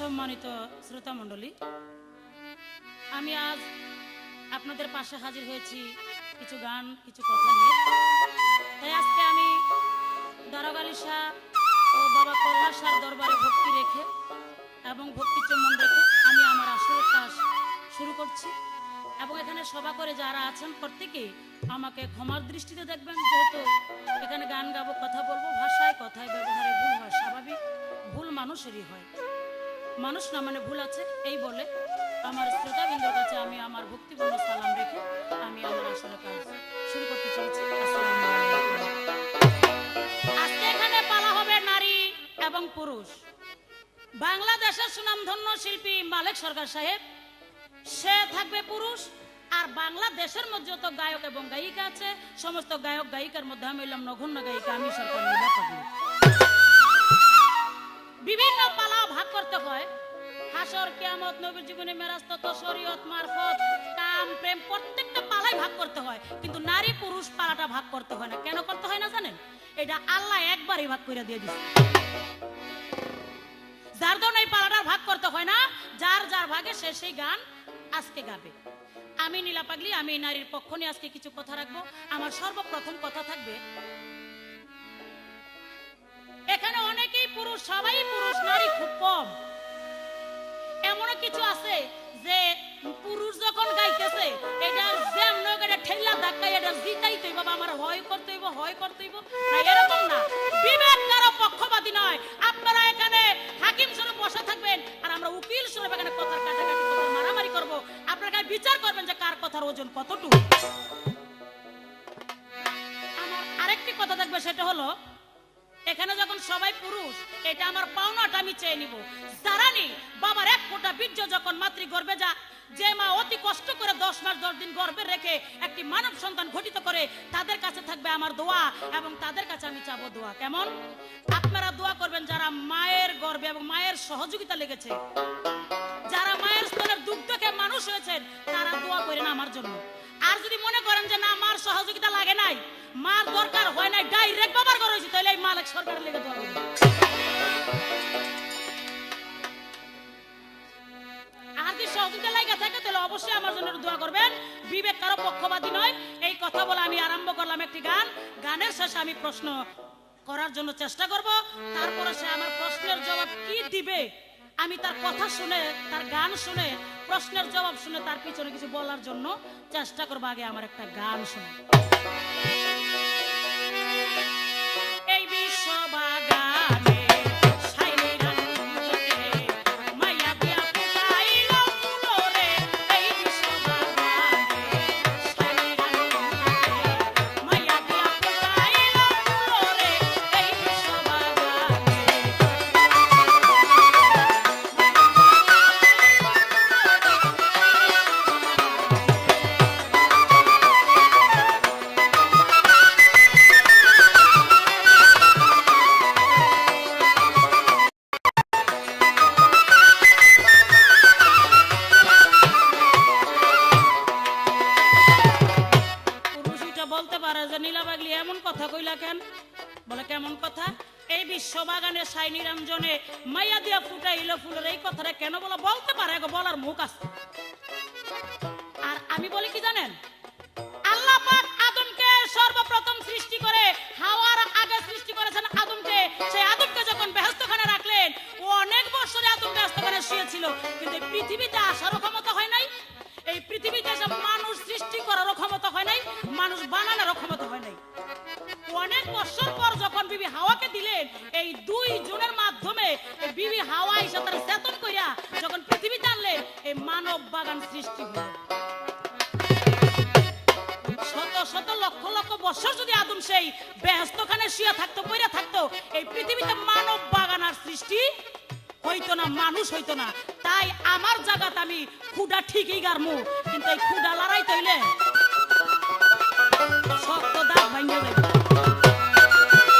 সম্মানিত শ্রোতা মণ্ডলী, আমি আজ আপনাদের পাশে হাজির হয়েছি কিছু গান কিছু কথা নিয়ে। তাই আজকে আমি দারোগালী শাহ ও বাবা কল্লা শাহর দরবারে ভক্তি রেখে এবং ভক্তি চুম্বন রেখে আমি আমার আসরের কাজ শুরু করছি। এবং এখানে সভা করে যারা আছেন প্রত্যেকেই আমাকে ক্ষমার দৃষ্টিতে দেখবেন, যেহেতু এখানে গান গাবো, কথা বলবো, ভাষায় কথায় ব্যবহারে ভুল হয়, স্বাভাবিক, ভুল মানুষেরই হয়, মানুষ না মানে ভুল আছে। এই বলে আমার শ্রোতাবৃন্দর কাছে আমি আমার ভক্তিপূর্ণ সালাম রেখে আমি আমার আসলে কাজ শুরু করতে চলেছি। আজকে এখানে বলা হবে নারী এবং পুরুষ। বাংলাদেশের সুনামধন্য শিল্পী মালেক সরকার সাহেব, সে থাকবে পুরুষ। আর বাংলাদেশের মধ্যে যত গায়ক এবং গায়িকা আছে, সমস্ত গায়ক গায়িকার মধ্যে আমি হইলাম নগণ্য গায়িকা, আমি সরকার নীলা পাগলি। বিভিন্ন পালা ভাগ করতে হয়, হাসর, কিয়ামত, নবীর জীবনে, মেরাজ, তত্ত্ব, শরীয়ত, মারফত, কাম, প্রেম, প্রত্যেকটা পালাই ভাগ করতে হয়। কিন্তু নারী পুরুষ পালাটা ভাগ করতে হয় না। কেন করতে হয় না জানেন? এটা আল্লাহ একবারই ভাগ করে দিয়ে দিচ্ছে। যার জন্য এই পালাটা ভাগ করতে হয় না, যার যার ভাগে সে সেই গান আজকে গাবে। আমি নীলা পাগলি, আমি নারীর পক্ষ নিয়ে আজকে কিছু কথা রাখবো। আমার সর্বপ্রথম কথা থাকবে, এখানে অনেকেই পুরুষ, সবাই পুরুষ, নারী খুব কম। এমন কিছু আছে যে পুরুষ যখন গাইতেছে, এটা যেমন এটা ঠেলা ধাক্কা, এটা জিতাইতে বাবা আমার হয় করতে হইব, হয় করতে হইব না, এরকম না। বিবেক কারো পক্ষপাতী নয়। আপনারা এখানে হাকিম স্বরূপ বসে থাকবেন আর আমরা উকিল স্বরূপ এখানে কথার কাটাকাটি, কথার মারামারি করব। আপনারা বিচার করবেন যে কার কথার ওজন কতটুকু। আমার আরেকটি কথা থাকবে, সেটা হলো এখানে যখন সবাই পুরুষ, এটা আমার পাওনাটা আমি চেয়ে নিব। যারা নেই বাবার এক ফোঁটা বীর্য যখন মাতৃগর্ভে যা, যে মা অতি কষ্ট করে 10 মাস 10 দিন গর্ভে রেখে একটি মানব সন্তান ঘটিত করে, তাদের কাছে থাকবে আমার দোয়া এবং তাদের কাছে আমি চাবো দোয়া। কেমন? আপনারা দোয়া করবেন যারা মায়ের গর্ভে এবং মায়ের সহযোগিতা লেগেছে, যারা মায়ের স্তনের দুগ্ধ খেয়ে মানুষ হয়েছেন, তারা দোয়া করেন আমার জন্য। আর যদি মনে করেন যে না, মার সহযোগিতা লাগে নাই, মার দরকার হয় নাই, ডাইরেক্ট বাবার ঘর হয়েছে, তাহলে এই মালিক সরকারের লেগে দোয়া করবেন। আর যদি সহযোগিতা লাগে থাকে, তাহলে অবশ্যই আমার জন্য দোয়া করবেন। বিবেক কারো পক্ষপাতী নয়। এই কথা বলে আমি আরম্ভ করলাম একটি গান। গানের শেষে আমি প্রশ্ন করার জন্য চেষ্টা করব। তারপরে সে আমার প্রশ্নের জবাব কি দিবে, আমি তার কথা শুনে, তার গান শুনে, প্রশ্নের জবাব শুনে তার পিছনে কিছু বলার জন্য চেষ্টা করবো। আগে আমার একটা গান শুনে। এই বিশ্ববাগানে সাই নিরঞ্জনে মাইয়া দিয়া ফুটাইল ফুলের, এই কথাটা কেন বলা? বলতে পারে, বলার মুখ আছে। আর আমি বলি কি জানেন, আল্লাহ পাক আদমকে সর্বপ্রথম সৃষ্টি করে হাওয়ার আগে সৃষ্টি করেছেন আদমকে। সেই আদমকে যখন বেহেশতখানে রাখলেন, ও অনেক বছরে আদম বেহেশতখানে শুয়েছিল, কিন্তু পৃথিবীতে আসারও ক্ষমতা হয় নাই, এই পৃথিবীতে এসে মানুষ সৃষ্টি করারও ক্ষমতা হয় নাই, মানুষ বানানোরও ক্ষমতা হয় নাই। অনেক বছর পর যখন বিবি হাওয়াকে দিলেন, এই 2 জনের মাধ্যমে বিবি হাওয়া এসে তার চেতন কইরা যখন পৃথিবীতে আনলেন, এই মানব বাগান সৃষ্টি হলো। শত শত লক্ষ লক্ষ বছর যদি আদম সেই বেহেশতখানে শুয়ে থাকতো, পইরা থাকতো, এই পৃথিবীতে মানব বাগান আর সৃষ্টি হইতো না, মানুষ হইতো না। তাই আমার জায়গাতে আমি খুঁড়া ঠিকই গারমু, কিন্তু এই খুঁড়া লড়াই তৈলে শক্ত দাগ ভাঙে যাবে। করে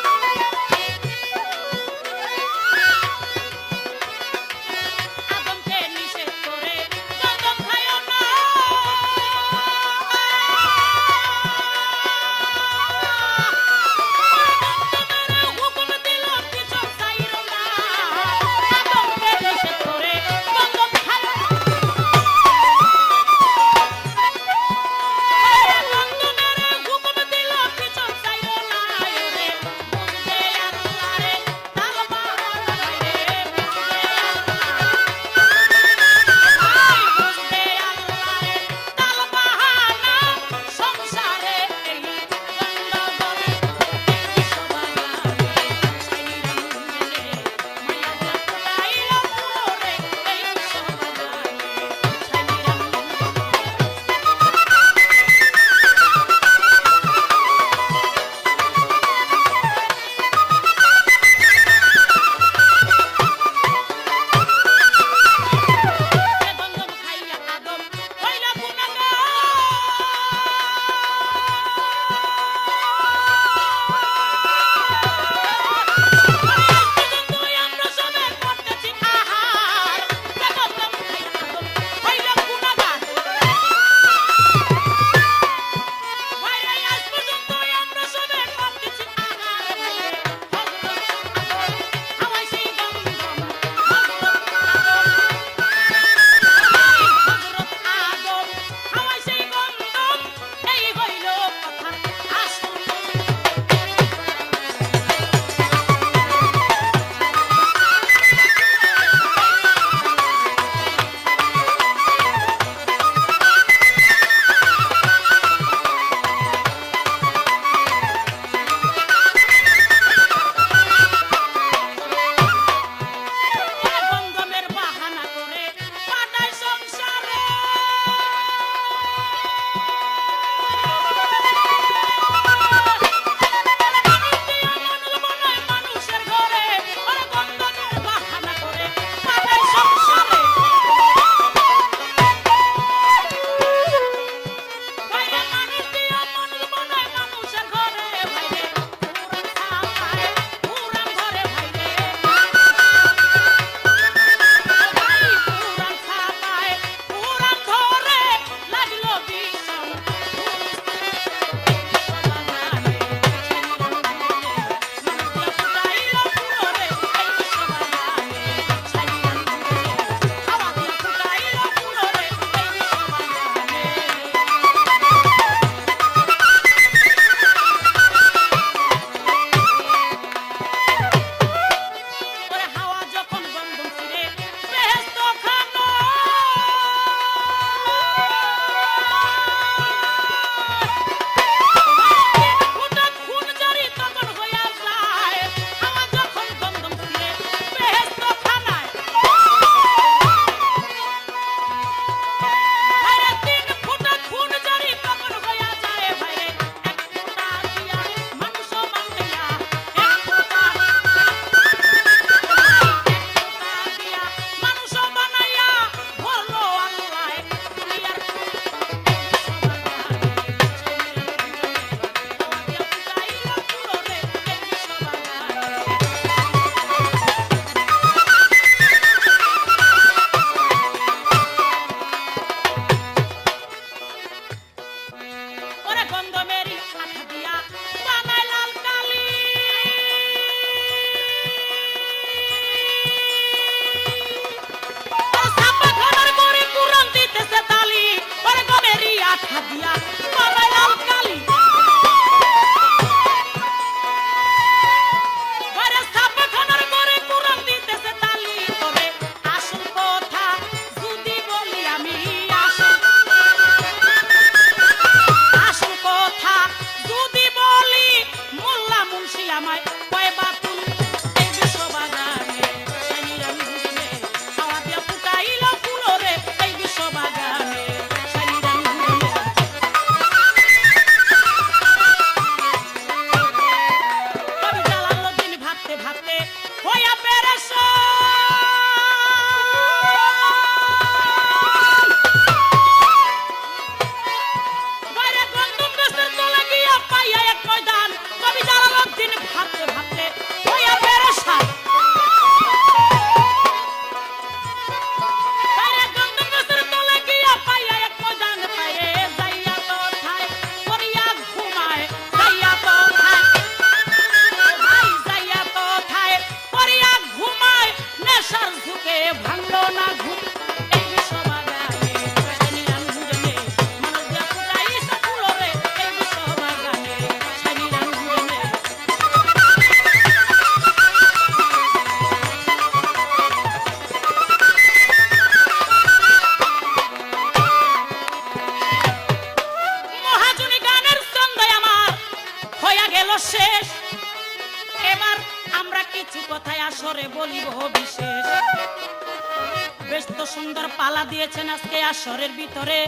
বেশ তো সুন্দর পালা দিয়েছেন আজকে আসরের ভিতরে।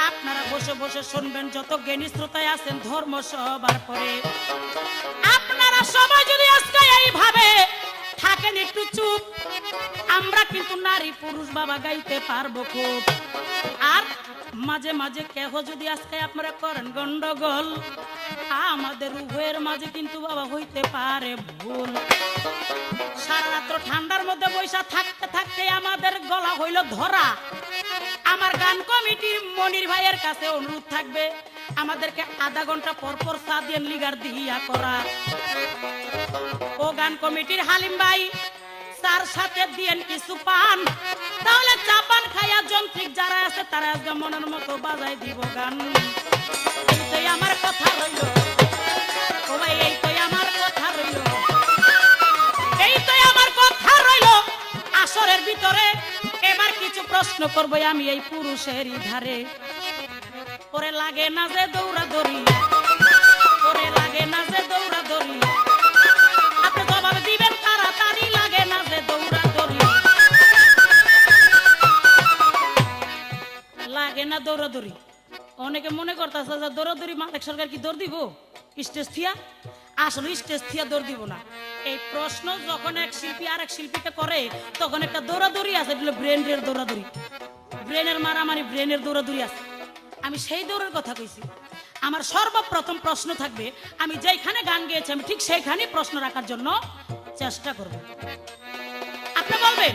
আপনারা বসে বসে শুনবেন, যত জ্ঞানী শ্রোতায় আছেন ধর্ম সবার পরে। আপনারা সবাই যদি আজকে এইভাবে থাকেন একটু চুপ, আমরা কিন্তু নারী পুরুষ বাবা গাইতে পারবো খুব। আর মাঝে মাঝে কেহ যদি আজকে আপনারা করেন গন্ডগোল, আমাদের উভয়ের মাঝে কিন্তু বাবা হইতে পারে ভুল। সারা রাত্র ঠান্ডার মধ্যে বৈশা থাকতে থাকতে আমাদের গলা হইল ধরা। আমার গান কমিটির মনির ভাইয়ের কাছে অনুরোধ থাকবে, আমাদেরকে আধা ঘন্টা পর পর চা দিয়ে লিগার দিয়া করা। ও গান কমিটির হালিম ভাই, তার সাথে দিয়েন কিছু পান, তাহলে চা পান খাইয়া যন্ত্রিক যারা আছে তারা আজকে মনের মতো বাজাই দিব গান। এইটাই আমার কথা রইল, ও ভাই এইটাই আমার কথা রইল, এইটাই আমার কথা রইল আসরের ভিতরে। এবার কিছু প্রশ্ন করবো আমি এই পুরুষেরই ধারে। ওরে লাগে না যে দৌড়াদৌড়ি, ওরে লাগে না যে দৌড়াদৌড়ি, আপনি জবাব দিবেন তাড়াতাড়ি, লাগে না যে দৌড়াদৌড়ি, লাগে না দৌড়াদৌড়ি। অনেকে মনে করতেছে যে দৌড়াদৌড়ি মালিক সরকার কি দৌড় দিব স্টেজ থিয়া? আসলে স্টেজ থিয়া দৌড় দিব না। এই প্রশ্ন যখন এক শিল্পী আর এক শিল্পীকে করে তখন একটা দৌড়াদৌড়ি আছে, ব্রেনের দৌড়াদৌড়ি, ব্রেনের মারামারি, ব্রেনের দৌড়াদৌড়ি আছে। আমি সেই দৌড়ের কথা কইছি। আমার সর্বপ্রথম প্রশ্ন থাকবে, আমি যেখানে গান গেয়েছি আমি ঠিক সেইখানেই প্রশ্ন রাখার জন্য চেষ্টা করব। আপনি বলবেন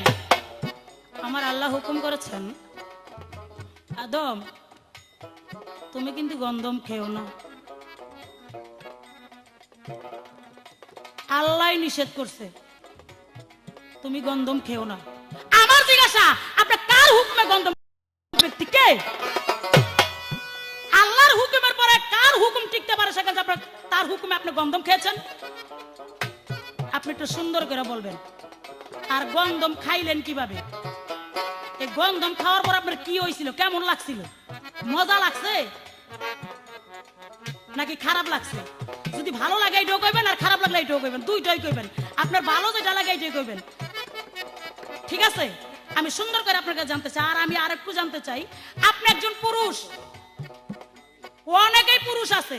আমার আল্লাহ হুকুম করেছেন আদম তুমি কিন্তু গন্ধম খেও না, আল্লাহ নিষেধ করছে তুমি গন্ধম খেও না। আমার জিজ্ঞাসা, আপনি কার হুকুমে গন্ধম ব্যক্তি কে? আল্লাহর হুকুমের পরে কার হুকুম টিকতে পারে সেখানে আপনি তার হুকুমে আপনি গন্ধম খেয়েছেন? আপনি একটু সুন্দর করে বলবেন। আর গন্ধম খাইলেন কিভাবে? এই গন্ধম খাওয়ার পর আপনার কি হয়েছিল, কেমন লাগছিল? মজা লাগছে নাকি খারাপ লাগছে? যদি ভালো লাগে এইটাও কইবেন, আর খারাপ লাগলে এইটাও কইবেন, দুইটাই কইবেন। আপনার ভালো যেটা লাগে এইটাই কইবেন, ঠিক আছে? আমি সুন্দর করে আপনাকে জানতে চাই। আর আমি আরেকটু জানতে চাই, আপনি একজন পুরুষ, অনেকেই পুরুষ আছে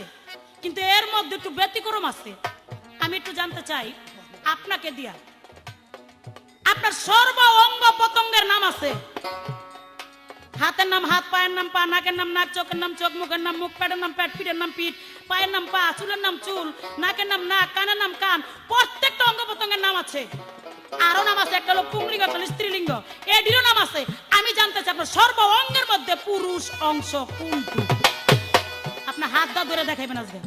কিন্তু এর মধ্যে একটু ব্যতিক্রম আছে। আমি একটু জানতে চাই আপনাকে দিয়া, আপনার সর্ব অঙ্গ প্রত্যঙ্গের নাম আছে। হাতের নাম হাত, পায়ের নাম পা, নাকের নাম নাক, চোখের নাম চোখ, মুখের নাম মুখ, পেটের নাম পেট, পিঠের নাম পিঠ, পায়ের নাম পা, চুলের নাম চুল, নাকের নাম নাক, কানের নাম কান। প্রত্যেকটা অঙ্গ প্রত্যঙ্গের নাম আছে। আরো নাম আছে, একটা হলো পুংলিঙ্গ, একটা হলো স্ত্রীলিঙ্গ, এটিরও নাম আছে। আমি জানতে চাই আপনার সর্ব অঙ্গের মধ্যে পুরুষ অংশ কোনটি? আপনার হাত দা ধরে দেখাইবেন আজকে।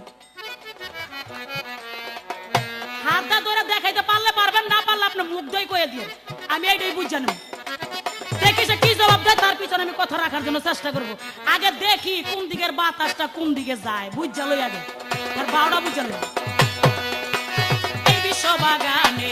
হাত দা ধরে দেখাইতে পারলে পারবেন, না পারলে আপনি মুখ দই কয়ে দিয়ে আমি এইটাই বুঝে নেব। দেখি সে কি জবাব দেয়, তার পিছনে আমি কথা রাখার জন্য চেষ্টা করব। আগে দেখি কোন দিকের বাতাসটা কোন দিকে যায়, বুঝা লই আগে, আর বারোটা বুঝা লই। এই বিশ্ব বাগানে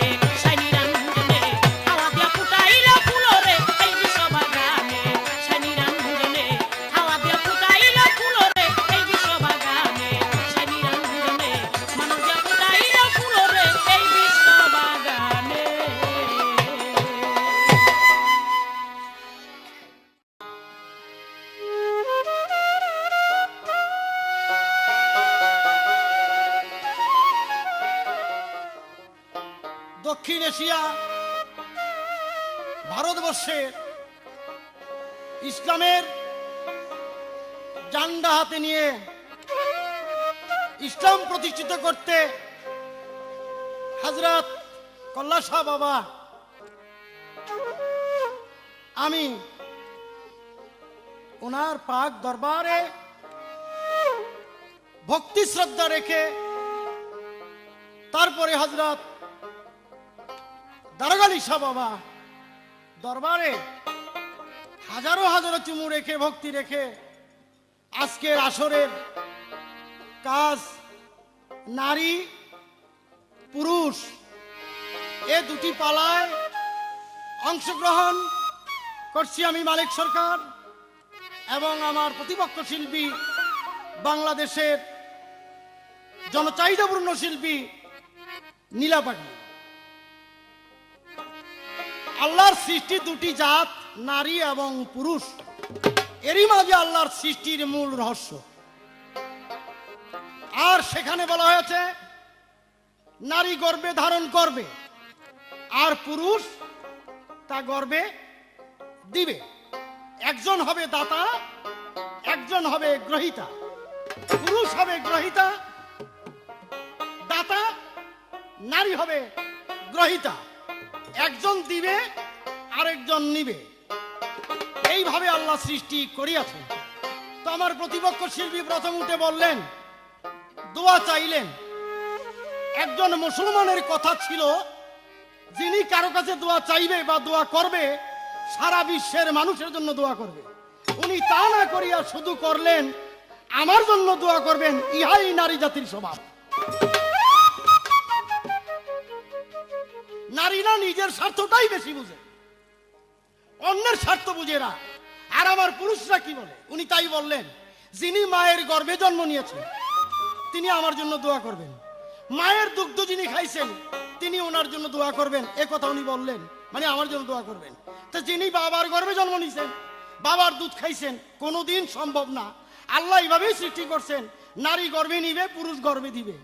দক্ষিণ এশিয়া ভারতবর্ষের ইসলামের জান্ডা হাতে নিয়ে ইসলাম প্রতিষ্ঠিত করতে হযরত কল্লা শাহ বাবা, আমি ওনার পাক দরবারে ভক্তি শ্রদ্ধা রেখে তারপরে হযরত দারোগালী শাহ বাবা দরবারে হাজারো হাজারো চুমু রেখে ভক্তি রেখে আজকের আসরের কাজ নারী পুরুষ এ দুটি পালায় অংশগ্রহণ করছি আমি মালিক সরকার এবং আমার প্রতিপক্ষ শিল্পী বাংলাদেশের জনচাহিদাপূর্ণ শিল্পী নীলা পাখি। আল্লাহর সৃষ্টি দুটি জাত, নারী এবং পুরুষ। এরই মাঝে আল্লাহর সৃষ্টির মূল রহস্য। আর সেখানে বলা হয়েছে নারী গর্ভে ধারণ করবে আর পুরুষ তা গর্ভে দিবে। একজন হবে দাতা, একজন হবে গ্রহীতা। পুরুষ হবে গ্রহীতা, দাতা, নারী হবে গ্রহীতা। একজন দিবে আরেকজন নিবে। এইভাবে আল্লাহ সৃষ্টি করিয়াছেন। তো আমার প্রতিপক্ষ শিল্পী প্রথম উঠে বললেন, দোয়া চাইলেন। একজন মুসলমানের কথা ছিল, যিনি কারো কাছে দোয়া চাইবে বা দোয়া করবে, সারা বিশ্বের মানুষের জন্য দোয়া করবে। উনি তা না করিয়া শুধু করলেন আমার জন্য দোয়া করবেন। ইহাই নারী জাতির স্বভাব। নারীরা নিজের স্বার্থটাই বেশি বুঝে, অন্যের স্বার্থ বুঝে না। আর আমার পুরুষরা কি বলে? উনি তাই বললেন, যিনি মায়ের গর্ভে জন্ম নিয়েছেন তিনি আমার জন্য দোয়া করবেন। মায়ের দুগ্ধ যিনি খাইছেন তিনি ওনার জন্য দোয়া করবেন। এ কথা উনি বললেন, মানে আমার জন্য দোয়া করবেন। তো যিনি বাবার গর্ভে জন্ম নিয়েছেন, বাবার দুধ খাইছেন, কোনোদিন সম্ভব না। আল্লাহ এইভাবেই সৃষ্টি করছেন, নারী গর্ভে নিবে, পুরুষ গর্ভে দিবে।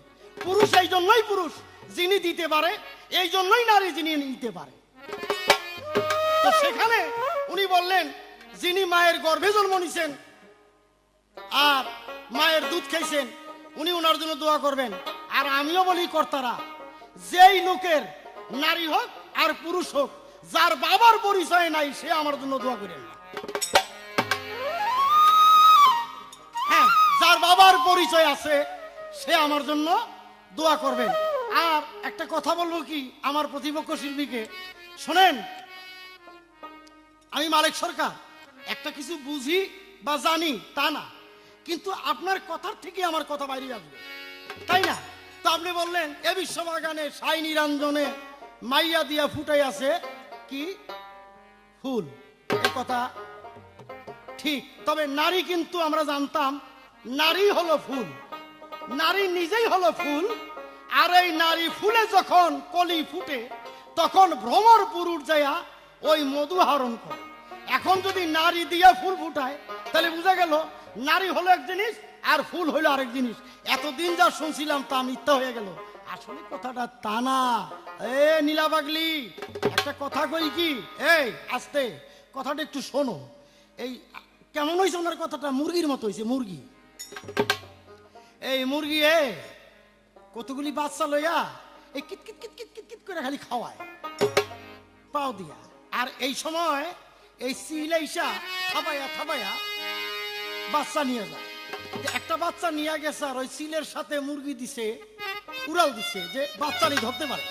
পুরুষ এই জন্যই পুরুষ যিনি দিতে পারে, এই জন্যই নারী যিনি নিতে পারে। তো সেখানে উনি বললেন, যিনি মায়ের গর্ভে জন্ম নিছেন আর মায়ের দুধ খাইছেন উনি ওনার জন্য দোয়া করবেন। আর আমিও বলি কর্তারা, যেই লোকের নারী হোক আর পুরুষ হোক, যার বাবার পরিচয় নাই সে আমার জন্য দোয়া করেন না। হ্যাঁ, যার বাবার পরিচয় আছে সে আমার জন্য দোয়া করবেন। আর একটা কথা বলবো কি আমার প্রতিপক্ষ শিল্পীকে, শোনেন, আমি মালিক সরকার, একটা কিছু বুঝি বা জানি তা না, কিন্তু আপনার কথার থেকে আমার কথা বাইরে আসবে, তাই না? তো আপনি বললেন এ বিশ্ববাগানে সাই নিরঞ্জনে মাইয়া দিয়া ফুটাই আছে কি ফুল। এ কথা ঠিক, তবে নারী কিন্তু আমরা জানতাম নারী হলো ফুল, নারী নিজেই হলো ফুল। আর এই নারী ফুলে যখন কলি ফুটে তখন ভ্রমর পুরুষ যায়া ওই মধু আহরণ করে। এখন যদি নারী দিয়া ফুল ফুটায় তাহলে বুঝা গেল নারী হলো এক জিনিস আর ফুল হলো আরেক জিনিস। এতদিন যা শুনছিলাম তা মিথ্যা হয়ে গেল। আসলে কথাটা তা না। এ নীলা পাগলি, একটা কথা কই কি, এই আস্তে কথাটা একটু শোনো। এই কেমন হয়েছে ওনার কথাটা? মুরগির মতো হয়েছে, মুরগি। এই মুরগি কতগুলি বাচ্চা লইয়া এই kit kit kit kit kit kit করে খালি খাওয়ায় পাও দিয়া। আর এই সময় এই সিলাইসা থাবাইয়া থাবাইয়া বাচ্চা নিয়ে যায়। একটা বাচ্চা নিয়ে গেছে আর ওই সিলের সাথে মুরগি দিছে, উড়াল দিছে যে বাচ্চারই ধরতে পারে।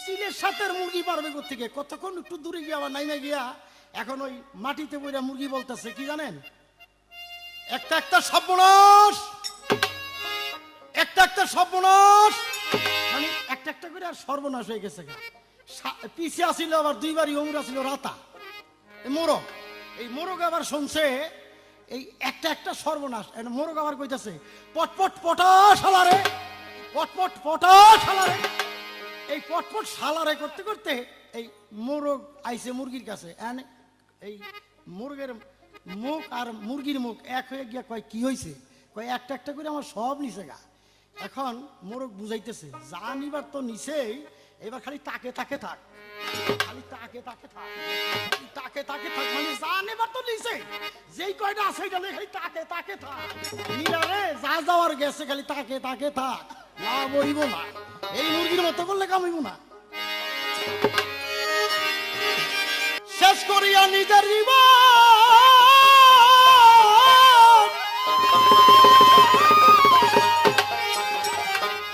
সিলের সাথে মুরগি পারবে কোথেকে? কতক্ষণ একটু দূরে গিয়ে আবার নাইমা গিয়া এখন ওই মাটিতে বইরা মুরগি বলতেছে কি জানেন, একটা একটা সর্বনাশ, একটা একটা সর্বনাশ, মানে একটা একটা করে আর সর্বনাশ হয়ে গেছে। পিছিয়ে আসিল আবার দুইবারই অমর আসিল রাতা মোরগ। এই মোরগ আবার শুনছে এই একটা একটা সর্বনাশ। মোরগ আবার কইতাছে পটপট পটাশ হালারে, পটপট পটাশ হালারে। এই পটপট সালারে করতে করতে এই মোরগ আইছে মুরগির কাছে। এই মুরগের মুখ আর মুরগির মুখ এক হয়ে গিয়া কয় কি হয়েছে? কয় একটা একটা করে আমার সব নিচে গা। এখন মোরগ বুঝাইতেছে যা নিবার তো নিচেই, এবার খালি তাকে তাকে থাক, খালি তাকে তাকে থাক, তাকে তাকে থাক, মানে যা নেবার তো নিচে, যেই কয়টা আছে খালি তাকে তাকে থাক। নিরারে যা যাওয়ার গেছে খালি তাকে তাকে থাক, না বইব না। এই মুরগির মতো করলে কামাইব না। শেষ করিয়া নিজের জীবন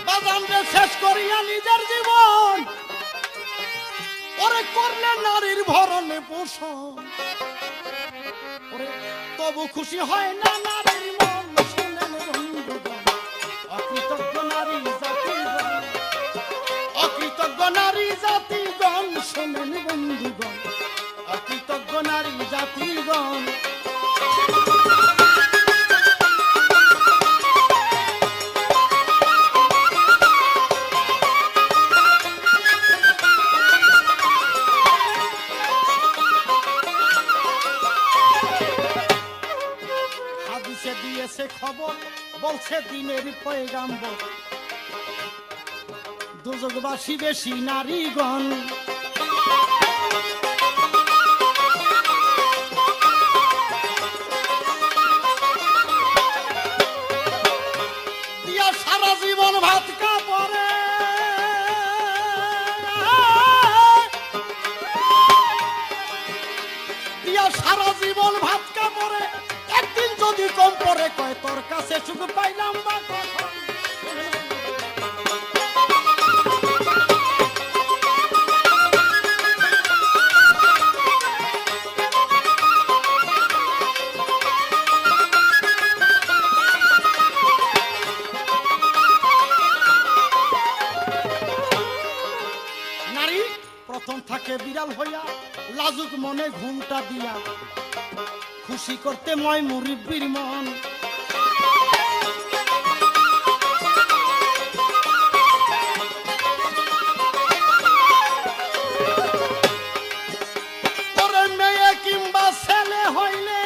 বাজানরে, শেষ করিয়া নিজের জীবন ওরে করলে নারীর ভরণে পোষণ। ওরে তবু খুশি হয় না নারীর মন। শুনেন বন্ধুগণ, অকৃতজ্ঞ নারী জাতিগণ, অকৃতজ্ঞ নারী জাতিগণ, শোনেন বন্ধুগণ, অকৃতজ্ঞ নারী জাতিগণ। গেছে খবর, বলছে দিনের পয়গাম্বর, দোজখবাসী বেশি নারীগণ। দিয়া সারা জীবন ভাত কাপড়ে, দিয়া সারা জীবন ভাত কাপড়ে, একদিন যদি কম পরে কয় তোর কাছে সুখ পাইলাম বা কখন। নারী প্রথম থাকে বিড়াল হইয়া, লাজুক মনে ঘুমটা দিয়া, খুশি করতে ময় মুরিব্বির মন। ওরে মেয়ে কিংবা ছেলে হইলে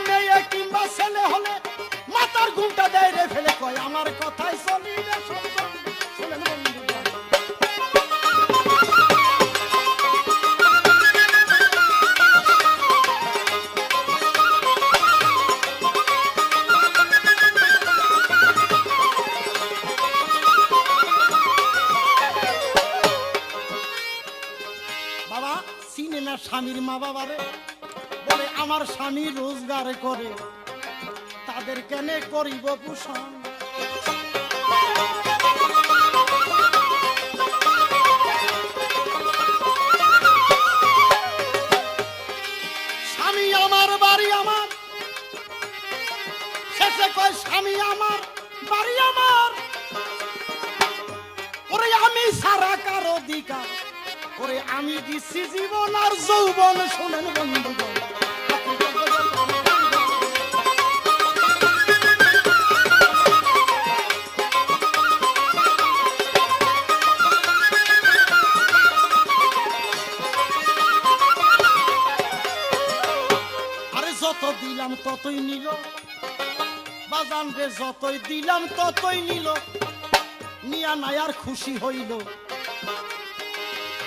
মেয়ে কিংবা ছেলে হলে মাথার ঘুমটা দেয় রে ফেলে, কয় আমার কথাই চলি রে সন্তান। শুনেন বন্ধুগণ, বাবা চিনে না স্বামীর মা বাবারে, বলে আমার স্বামী রোজগার করে, তাদের কেনে করিব পোষণ। স্বামী আমার বাড়ি আমার, শেষে কয় স্বামী আমার বাড়ি আমার, ওরে আমি সারা কার অধিকার, ওরে আমি দিচ্ছি জীবন আর যৌবন। শোনেন বন্ধুগণ, যত দিলাম ততই নিল, বাজান রে যতই দিলাম ততই নিল, নিয়া নাই আর খুশি হইল,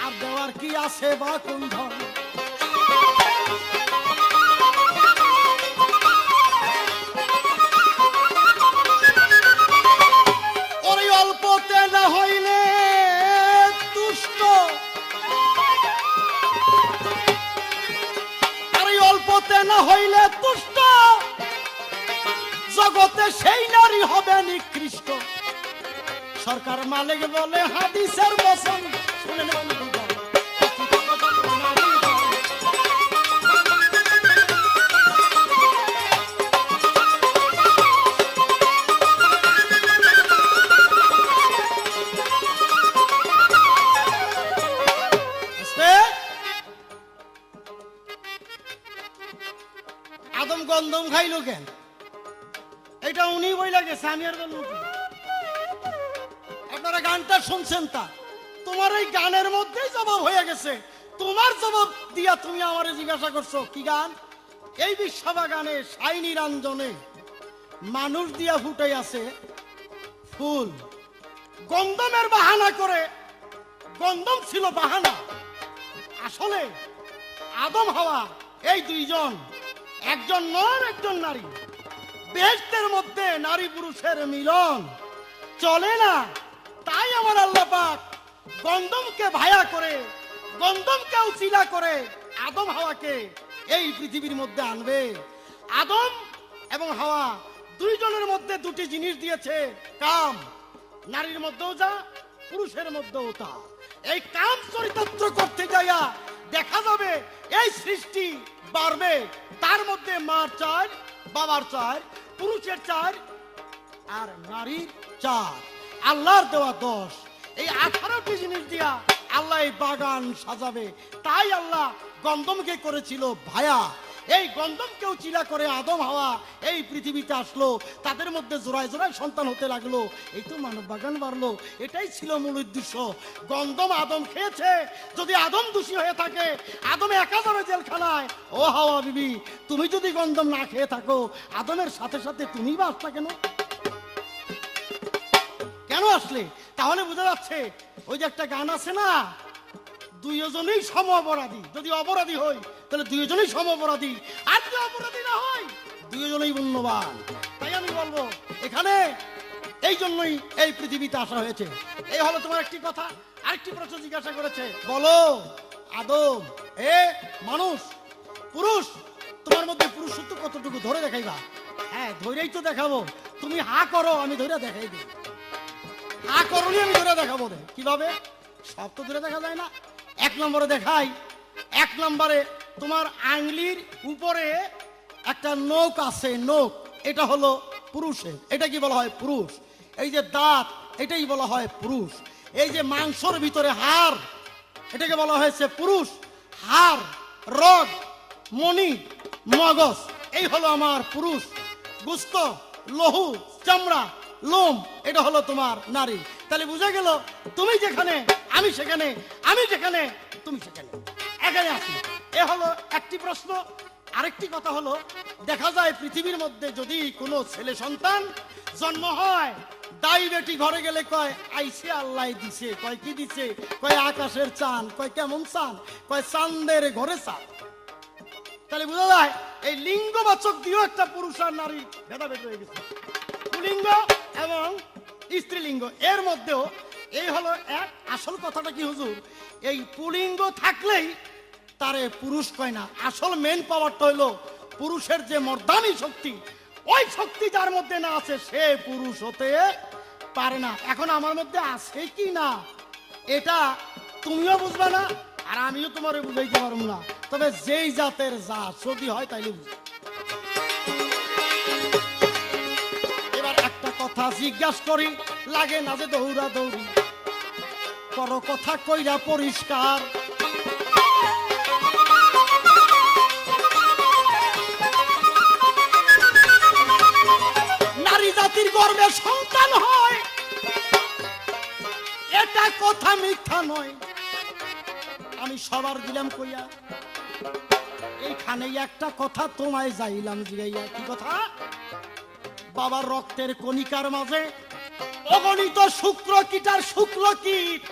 আর দেওয়ার কি আছে বা কোন ধন। ওরে অল্পতে না হইলে তুষ্ট, অল্পতে না হইলে তুষ্ট, জগতে সেই নারী হবে নিকৃষ্ট। সরকার মালিক বলে হাদিসের বচন। শুনেন বন্ধুগণ, আদম গন্ধম খাইলো কেন? এটা উনি বইলা গেছে, আমি আর বলবো কি? আপনারা গানটা শুনছেন, তা তোমার এই গানের মধ্যেই জবাব হয়ে গেছে। তোমার জবাব দিয়া তুমি আমারে জিজ্ঞাসা করছো কি গান? এই বিশ্ববাগানে সাই নিরঞ্জনে মানুষ দিয়া ফুটে আছে ফুল। গন্ধমের বাহানা করে, গন্ধম ছিল বাহানা, আসলে আদম হাওয়া এই দুইজন, একজন নর একজন নারী। বেহেশতের মধ্যে নারী পুরুষের মিলন চলে না, তাই আমার আল্লাহ পাক গন্ধমকে ভায়া করে, গন্ধমকে উচিলা করে আদম হাওয়াকে এই পৃথিবীর মধ্যে আনবে। আদম এবং হাওয়া দুইজনের মধ্যে দুটি জিনিস দিয়েছে, কাম। নারীর মধ্যেও যা, পুরুষের মধ্যেও তা। এই কাম চরিতার্থ করতে যাইয়া দেখা যাবে এই সৃষ্টি বাড়বে। তার মধ্যে মার চার, বাবার চার, পুরুষের চার, আর নারীর চার, আল্লাহর দেওয়া 10। এই 18টি জিনিস দিয়া আল্লাহ এই বাগান সাজাবে। তাই আল্লাহ গন্ধমকে করেছিল ভায়া। এই গন্ধমকেও চিলা করে আদম হাওয়া এই পৃথিবীতে আসলো, তাদের মধ্যে জোড়ায় জোড়ায় সন্তান হতে লাগলো, এই তো মানব বাগান বাড়লো। এটাই ছিল মূল উদ্দেশ্য। গন্ধম আদম খেয়েছে, যদি আদম দোষী হয়ে থাকে আদম একা যাবে জেলখানায়। ও হাওয়া বিবি, তুমি যদি গন্ধম না খেয়ে থাকো, আদমের সাথে সাথে তুমি বা আসলা কেন? কেন আসলে? তাহলে বোঝা যাচ্ছে ওই যে একটা গান আছে না, দুইজনেই সম অপরাধী। যদি অপরাধী হই তাহলে দুইজনেই সম অপরাধী, আর যদি অপরাধী না হয় দুইজনেই পুণ্যবান। তাই আমি বলবো এখানে এই জন্যই এই পৃথিবীতে আসা হয়েছে। এই হলো তোমার একটি কথা। আরেকটি প্রশ্ন জিজ্ঞাসা করেছে, বলো আদম, এ মানুষ পুরুষ, তোমার মধ্যে পুরুষত্ব কতটুকু ধরে দেখাইবা? হ্যাঁ, ধরেই তো দেখাবো। তুমি হা করো, আমি ধরে দেখাই দিই। হা করনি, আমি ধরে দেখাবো। কিভাবে? সব তো ধরে দেখা যায় না। এক নম্বরে দেখাই। এক নম্বরে তোমার আঙ্গুলির উপরে একটা নখ আছে, নখ, এটা হলো পুরুষের। এটা কি বলা হয়? পুরুষ। এই যে দাঁত, এটাই বলা হয় পুরুষ। এই যে মাংসর ভিতরে হাড়, এটাকে বলা হয়েছে পুরুষ। হাড়, রগ, মণি, মগজ, এই হলো আমার পুরুষ। গুস্ত, লহু, চামড়া, লোম, এটা হলো তোমার নারী। তাহলে বুঝা গেল, তুমি যেখানে আমি সেখানে, আমি যেখানে তুমি সেখানে, এখানে আসি। এ হলো একটি প্রশ্ন। আরেকটি কথা হলো, দেখা যায় পৃথিবীর মধ্যে যদি কোনো ছেলে সন্তান জন্ম হয়, দাই বেটি ঘরে গেলে কয় আইসে আল্লাহ দিছে। কয় কি দিছে? কয় আকাশের চাঁদ। কয় কেমন চাঁদ? কয় চাঁদের ঘরে চাঁদ। তাহলে বোঝা যায় এই লিঙ্গবাচক দিয়েও একটা পুরুষ আর নারী ভেদাভেদ হয়ে গেছে। পুলিঙ্গ এবং স্ত্রীলিঙ্গ, এর মধ্যেও এই হলো এক। আসল কথাটা কি হুজুর? এই পুলিঙ্গ থাকলেই তারে পুরুষ কয় না। আসল মেন পাওয়ারটা হইলো পুরুষের যে মর্দানি শক্তি, ওই শক্তি যার মধ্যে না আছে সে পুরুষ হতে পারে না। এখন আমার মধ্যে আছে কি না এটা তুমিও বুঝবে না, আর আমিও তোমারে বুঝাইতে পারবো না। তবে যেই জাতের যা যদি হয় তাইলে বুঝবে। এবার একটা কথা জিজ্ঞাসা করি, লাগে না যে দৌড়া দৌড়ি করো, কথা কইরা পরিষ্কার। নারী জাতির গর্বে সন্তান হয়, এটা কথা মিথ্যা নয়। আমি সবার দিলাম কইয়া, এইখানে একটা কথা তোমায় যাইলাম জিগাইয়া। কি কথা? বাবার রক্তের কণিকার মাঝে অগণিত শুক্র কীট আর শুক্ল কীট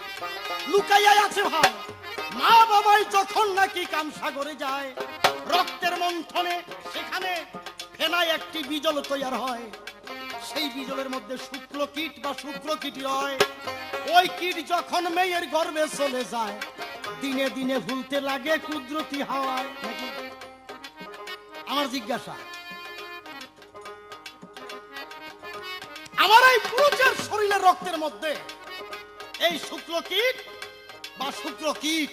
লুকাইয়া আছে ভাই। মা বাবাই যখন নাকি কামসাগরে যায়, রক্তের মন্থনে সেখানে ফেনায় একটি বীজল তৈরি হয়। সেই বীজলের মধ্যে শুক্ল কীট বা শুক্র কীট হয়। ওই কীট যখন মেয়ের গর্ভে চলে যায়, দিনে দিনে ভুলতে লাগে কুদরতি হাওয়ায়। আমার জিজ্ঞাসা, আমার এই পুরুষের শরীরের রক্তের মধ্যে এই শুক্র কীট বা শুক্র কীট,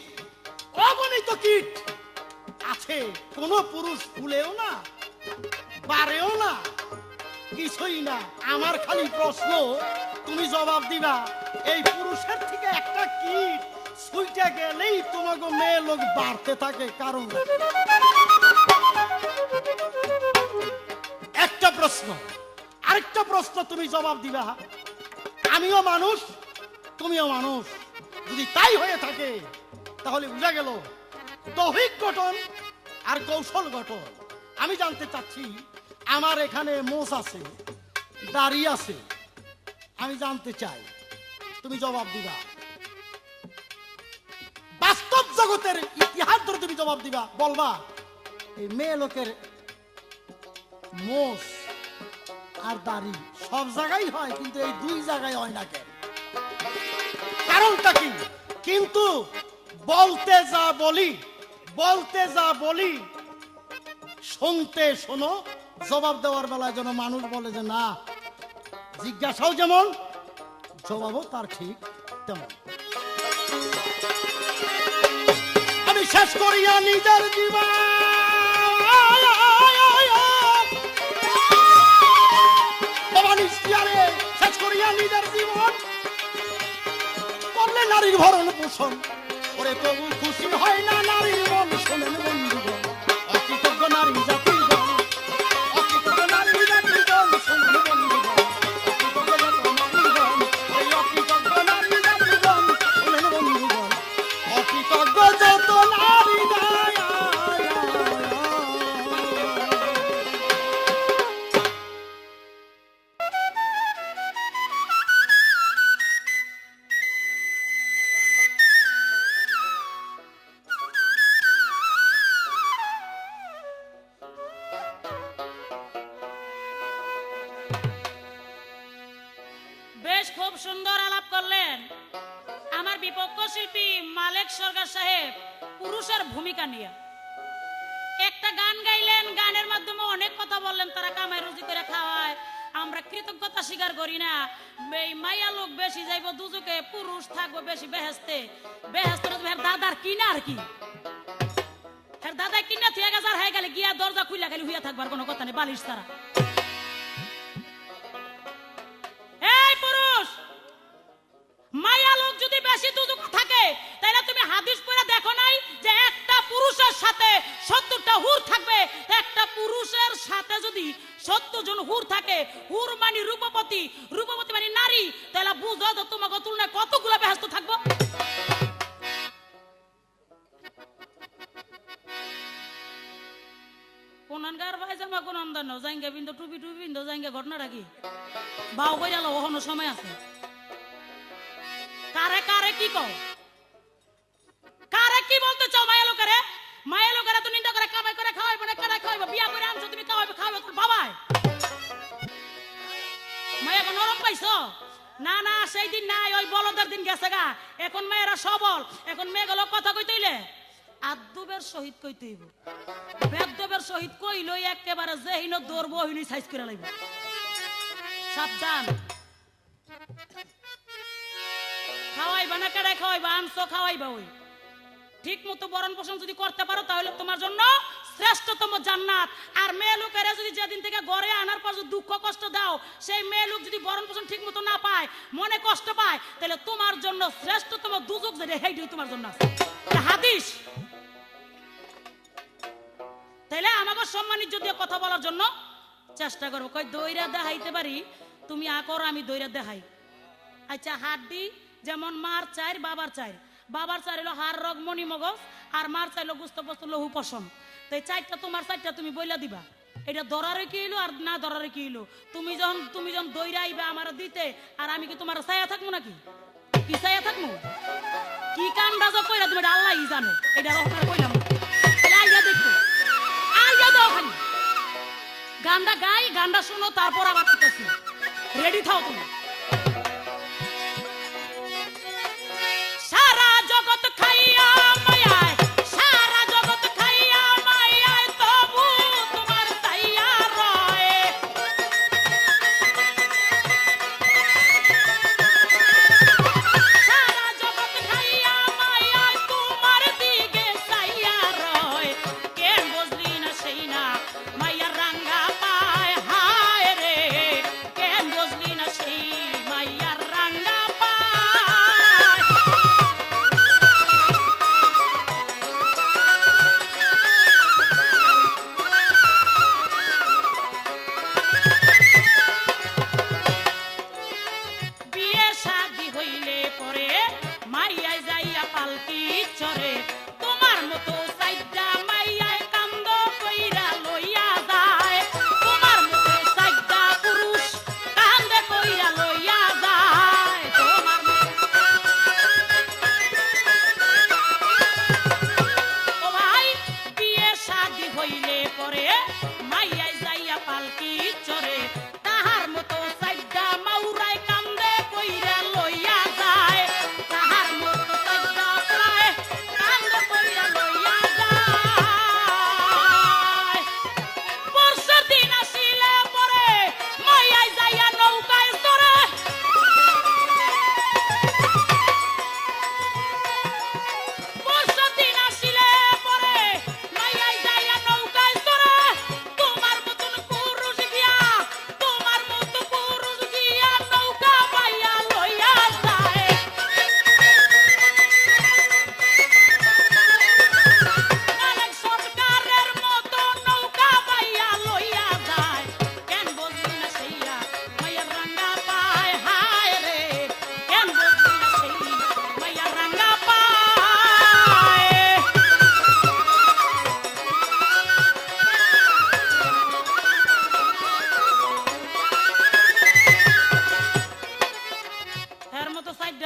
অগণিত কীট আছে। কোন পুরুষ ফুলেও না, বাড়েও না, কিছুই না। আমার খালি প্রশ্ন, তুমি জবাব দিবা, এই পুরুষের থেকে একটা কীট ছুইটা গেলেই তোমাকে মেয়ে লোক বাড়তে থাকে কারণ। একটা প্রশ্ন। আরেকটা প্রশ্ন তুমি জবাব দিবা, আমিও মানুষ তুমিও মানুষ। যদি তাই হয়ে থাকে তাহলে বুঝা গেল দৈহিক গঠন আর কৌশল গঠন। আমি জানতে চাচ্ছি, আমার এখানে মোষ আছে, দাড়ি আছে, আমি জানতে চাই, তুমি জবাব দিবা। বাস্তব জগতের ইতিহাস ধরে তুমি জবাব দিবা, বলবা এই মেয়ে লোকের মোষ আর দাড়ি সব জায়গায় হয়, কিন্তু এই দুই জায়গায় হয় না কেন? কারণটা কি? কিন্তু বলতে যা বলি শুনতে শোনো, জবাব দেওয়ার বেলায় যেন মানুষ বলে যে না, জিজ্ঞাসাও যেমন জবাবও তার ঠিক তেমন। আমি শেষ করিয়া নিজের জীবন, শেষ করিয়া নিজের জীবন করলে নারীর ভরণ পোষণ, ওরে তবু খুশি হয় না নারীর মন। শোনেন বন্ধুগণ, অকৃতজ্ঞ নারী জাতিগণ, অকৃতজ্ঞ নারী জাতিগণ, শোনেন বন্ধুগণ, অকৃতজ্ঞ যত নারীগণ, এই অকৃতজ্ঞ নারী জাতিগণ, শোনেন বন্ধুগণ, অকৃতজ্ঞ যত নারীগণ। বেশ খুব সুন্দর আলাপ করলেন আমার বিপক্ষ শিল্পী মালেক সরকার সাহেব পুরুষের ভূমিকা নিয়ে একটা গান গাইলেন, গানের মাধ্যমে অনেক কথা বললেন, তারা কামাই রুজি করে খাওয়ায়, আমরা কৃতজ্ঞতা স্বীকার করি না, এই মাইয়া লোক বেশি যাইব দুজকে, পুরুষ থাকবো বেশি বেহেস্তে, বেহেস্তে দাদার কিনা আর কি, হ্যাঁ দাদা কিনা থেকে গেছে, আর হয়ে গেলে গিয়া দরজা খুলে গেলে হইয়া থাকবার কোনো কথা নেই, বালিশ ছাড়া। এই পুরুষ মাইয়া লোক যদি বেশি দুজক থাকে, তাহলে তুমি হাদিস পড়ে দেখো নাই যে একটা পুরুষের সাথে 70টা হুর থাকবে, একটা পুরুষের সাথে যদি 70 জন হুর থাকে, হুর মানে রূপবতী, রূপবতী মানে নারী, তাহলে বুঝো তো তোমাকে তুলনায় কতগুলো ব্যস্ত থাকবো। কোনানগার ভাই জামা কোন আমদানো জাইঙ্গা বিন্দু টুপি টুপি বিন্দু জাইঙ্গা ঘটনাটা কি বাউ কই গেল, ওখানে সময় আছে, কারে কারে কি কও, কারে কি বলতে চাও, মায়া লোকেরে, মায়া লোকেরা তো নিন্দা করে কামাই করে খাওয়াইবো না, কারা খাওয়াইবো, বিয়া করে আনছো তুমি, খাওয়াইবো খাওয়াইবো তোর বাবাই, মায়া কোন নরম পাইছো না, না সেই দিন নাই, ওই বলদের দিন গেছে গা, এখন মেয়েরা সবল, এখন মেয়েগুলো কথা কইতেইলে আদবের সহিত কইতে হইব, বেদবের সহিত কইলই একেবারে যেহিন দৌড়বো ওহিনই সাইজ করে লাগবে, সাবধান। খাওয়াইবা না কেডাই খাওয়াইবা, আনছো খাওয়াইবা, ওই ঠিক মতো বরণ পোষণ যদি করতে পারো তাহলে তোমার জন্য শ্রেষ্ঠতম জান্নাত। আর মেয়ে লোকেরা যদি যেদিন থেকে ঘরে আনার পর দুঃখ কষ্ট দাও, সেই মেয়ে লোক যদি বরণ পোষণ ঠিক মতো না পায়, মনে কষ্ট পায়, তাহলে তোমার জন্য শ্রেষ্ঠতম দুজক যেটা সেইটাই তোমার জন্য আছে, হাদিস। তাইলে আমাকে সম্মানিত যদি কথা বলার জন্য চেষ্টা করবো, কই দইরা দেখাইতে পারি, তুমি আ করো আমি দইরা দেখাই। আচ্ছা হাড্ডি যেমন মার চাই বাবার চাই, বাবার চাই হলো হাড় রগ মণি মগজ, আর মার চাইলো গুস্ত বস্তু লহু পশম, তো এই চারটা তোমার চারটা তুমি বইলা দিবা, এটা ধরারে কি হইলো আর না ধরারে কি হইলো, তুমি যখন দইরা আইবা আমার দিতে, আর আমি কি তোমার ছায়া থাকবো নাকি, কি ছায়া থাকবো, কি কান্দা যা কইরা তুমি আল্লাহই জানে, এটা রহমান কইলাম আইয়া দেখো, আইয়া দাও খালি গানটা গাই, গানটা শোনো, তারপর আবার করতেছি, রেডি থাও তুমি। সারা জগৎ খাইয়া মায়ায়, সারা জগৎ খাইয়া মায়ায়, তবু তোমার তাইয়া রয়, সারা জগৎ খাইয়া মায়ায়, তোমার দিকে চাইয়া রয়, কেন বুঝলি না সেই না মাইয়া রাঙ্গা পায়, হায় রে কেন বুঝলি না সেই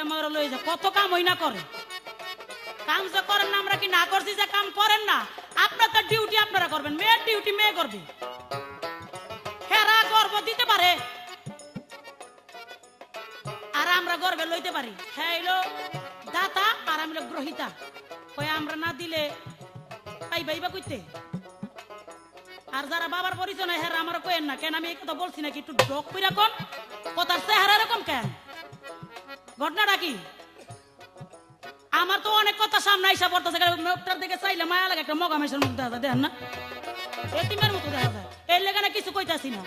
আমার লয়ে যা কত কাম হই না করে কাম যে করেন না আমরা কি না করছি যে কাম করেন না আপনাদের ডিউটি আপনারা করবেন মেয়ের ডিউটি মেয়ে করবে হেরা গর্ব দিতে পারে আর আমরা গর্বে লইতে পারি হ্যাঁ এলো দাতা আর আমি হলো গ্রহিতা কই আমরা না দিলে পাইবাইবা কইতে আর যারা বাবার পরিচয় নাই হেরা আমার কইেন না কেন আমি এই কথা বলছি নাকি একটু ডক কইরা কোন কথার চেহারা এরকম কেন ঘটনাটা কি আমার তো অনেক কথা সামনে আইসা পড়তেছে মুখটার দিকে চাইলে মায়া লাগে একটা মগামেশের মুখ দেখা যায় দেখেন না এতিমের মতো দেখা যায় এর লেগে না কিছু কইতাছি না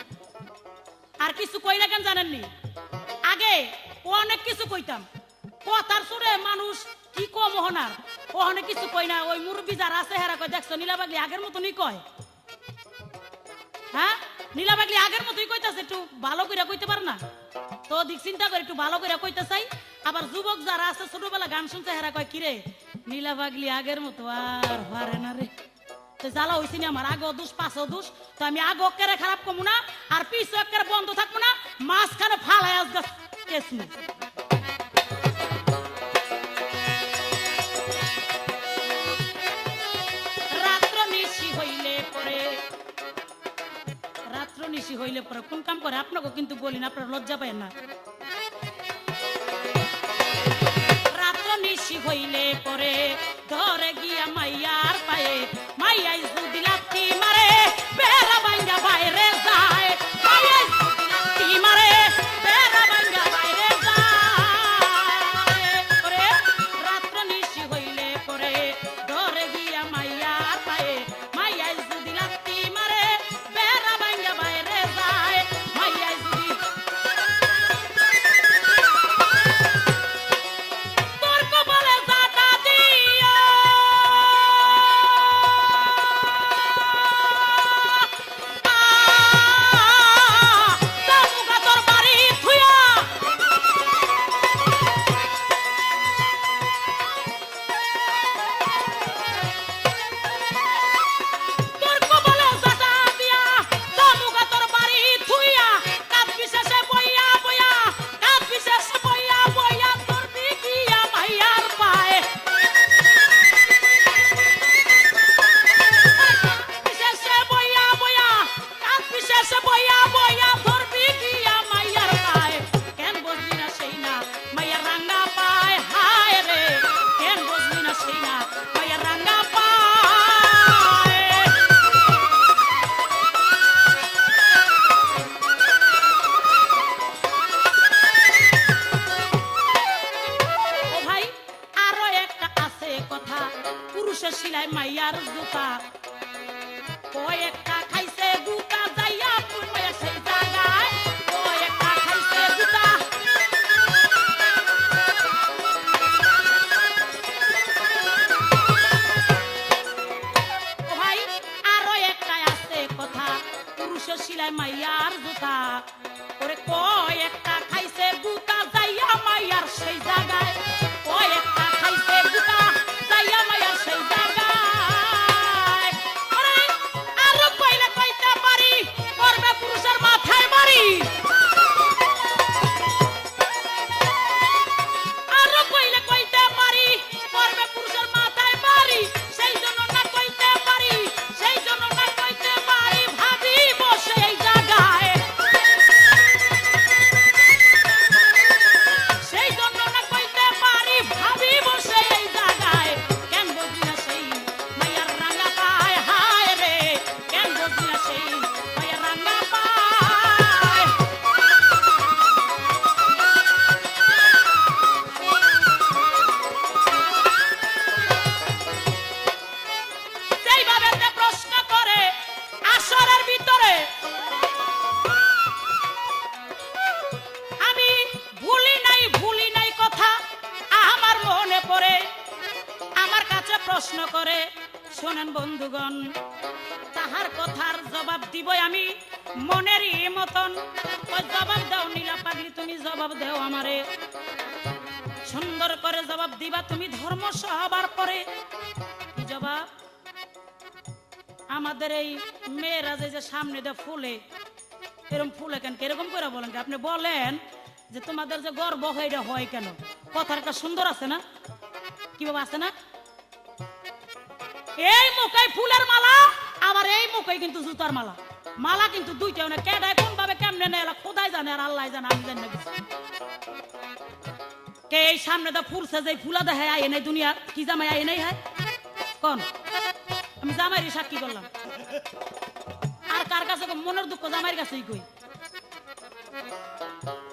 আর কিছু কই না কেন জানেননি আগে অনেক কিছু কইতাম কথার সুরে মানুষ কি কম হনার ও অনেক কিছু কই না ওই মুরব্বী যারা আছে হেরা কই দেখছো নীলাবাগলি আগের মতনই কয় হ্যাঁ নীলাবাগলি আগের মতোই কইতাছে একটু ভালো করে কইতে পার না তো দিক চিন্তা করে একটু ভালো করে কইতে চাই আবার যুবক যারা আছে ছোটবেলা গান শুনতে হেরা কয় কিরে নীলাবাগলি আগের মতো আর পারে না রে তো জ্বালা হইছি না আমার আগেও দোষ পাশেও দোষ তো আমি আগে অক্কারে খারাপ কমু না আর পিছু অক্কারে বন্ধ থাকবো না মাঝখানে ফালাই আজ গাছ কেস নেই রাত্র নিশি হইলে পরে কোন কাম করে আপনাকে কিন্তু বলি না আপনারা লজ্জা পায় না রাত্র নিশি হইলে পরে ধরে গিয়া মাইয়ার পায়ে মাইয়াই যদি লাথি মারে বেড়া ভাঙ্গা বাইরে যায় মাইয়াই যদি লাথি মারে বেড়া ভাঙ্গা বাইরে যায় পরে রাত্র নিশি হইলে পরে ধরে গিয়া মাইয়ার পায়ে মাইয়াই যদি লাথি মারে বেড়া ভাঙ্গা বাইরে যায় মাইয়াই যদি তোর কপালে জাটা দিয়া জামুগা তোর বাড়ি থুয়া তোর কপালে জাটা দিয়া জামুগা তোর বাড়ি থুইয়া কাজ বিশেষে বইয়া বইয়া কাজ বিশেষে বইয়া বইয়া তোর বিকিয়া মাইয়ার পায় বিশেষে বইয়া বইয়া কাজ বিশেষে বইয়া বইয়া তোর বিকিয়া মাইয়ার পায় কেন বুঝলি না সেই না মাইয়ার রাঙ্গা পায় হায় রে কেন বুঝলি না সেই না মাইয়ার রাঙ্গা পায় ও ভাই আরো একটা আছে কথা পুরুষের সিলাই মাইয়ার জুতা কয়েকটা খাইছে গুতা যাইয়া পুরমাইয়া সেই জায়গায় কয়েকটা খাইছে গুতা ও ভাই আরো একটা আছে কথা পুরুষের সিলাই মাইয়ার জুতা ওরে কয়েকটা খাইছে গুতা যাইয়া মাইয়ার সেই জায়গায় কয়েকটা খাইছে গুতা যাইয়া মাইয়ার সেই জায়গায় ওরে আরো কইলে কইতে পারি করবে পুরুষের মাথায় বাড়ি আরো কইলে কইতে পারি করবে পুরুষের মাথায় বাড়ি সেই জন্য না কইতে পারি সেই জন্য না কইতে পারি ভাবি বসে এই জায়গায় সেই জন্য না কইতে পারি ভাবি বসে এই জায়গায় কেন বুঝলি না সেই মাইয়ার রাঙ্গা পায় হায় রে কেন বুঝলি না সেই মাইয়ার রাঙ্গা পায় সেইভাবে তে প্রশ্ন করে আসরের ভিতরে আমি ভুলি নাই কথা আমার মনে পড়ে আমার কাছে প্রশ্ন করে শোনেন বন্ধুগণ তাহার কথার জবাব দিবই আমি মনেরই মতন ওই জবাব দাও নীলা পাগলি তুমি জবাব দাও আমারে সুন্দর করে জবাব দিবা তুমি ধর্ম সহবার পরে কি জবাব আমাদের এই মেয়েরা যে সামনে দিয়ে ফুলে এরকম ফুলে কেন কিরকম করে বলেন আপনি বলেন যে তোমাদের যে গর্ব হয় এটা হয় কেন? কথার একটা সুন্দর আছে না? কিভাবে আছে না? এই মুখে ফুলের মালা, আবার এই মুখে কিন্তু জুতার মালা। মালা কিন্তু দুইটাও না, কেডায় কোন ভাবে কেমনে নেয় খোদাই জানে আর আল্লাহ জানে, আমি জানি না কিছু। কে এই সামনে তো ফুলছে যে ফুলা দেখায় আয় নাই দুনিয়া, কি জামাই আয় নাই হয় কোন? আমি জামাইয়ের সাক্ষী করলাম, আর কার কাছে মনের দুঃখ জামাইয়ের কাছেই কই।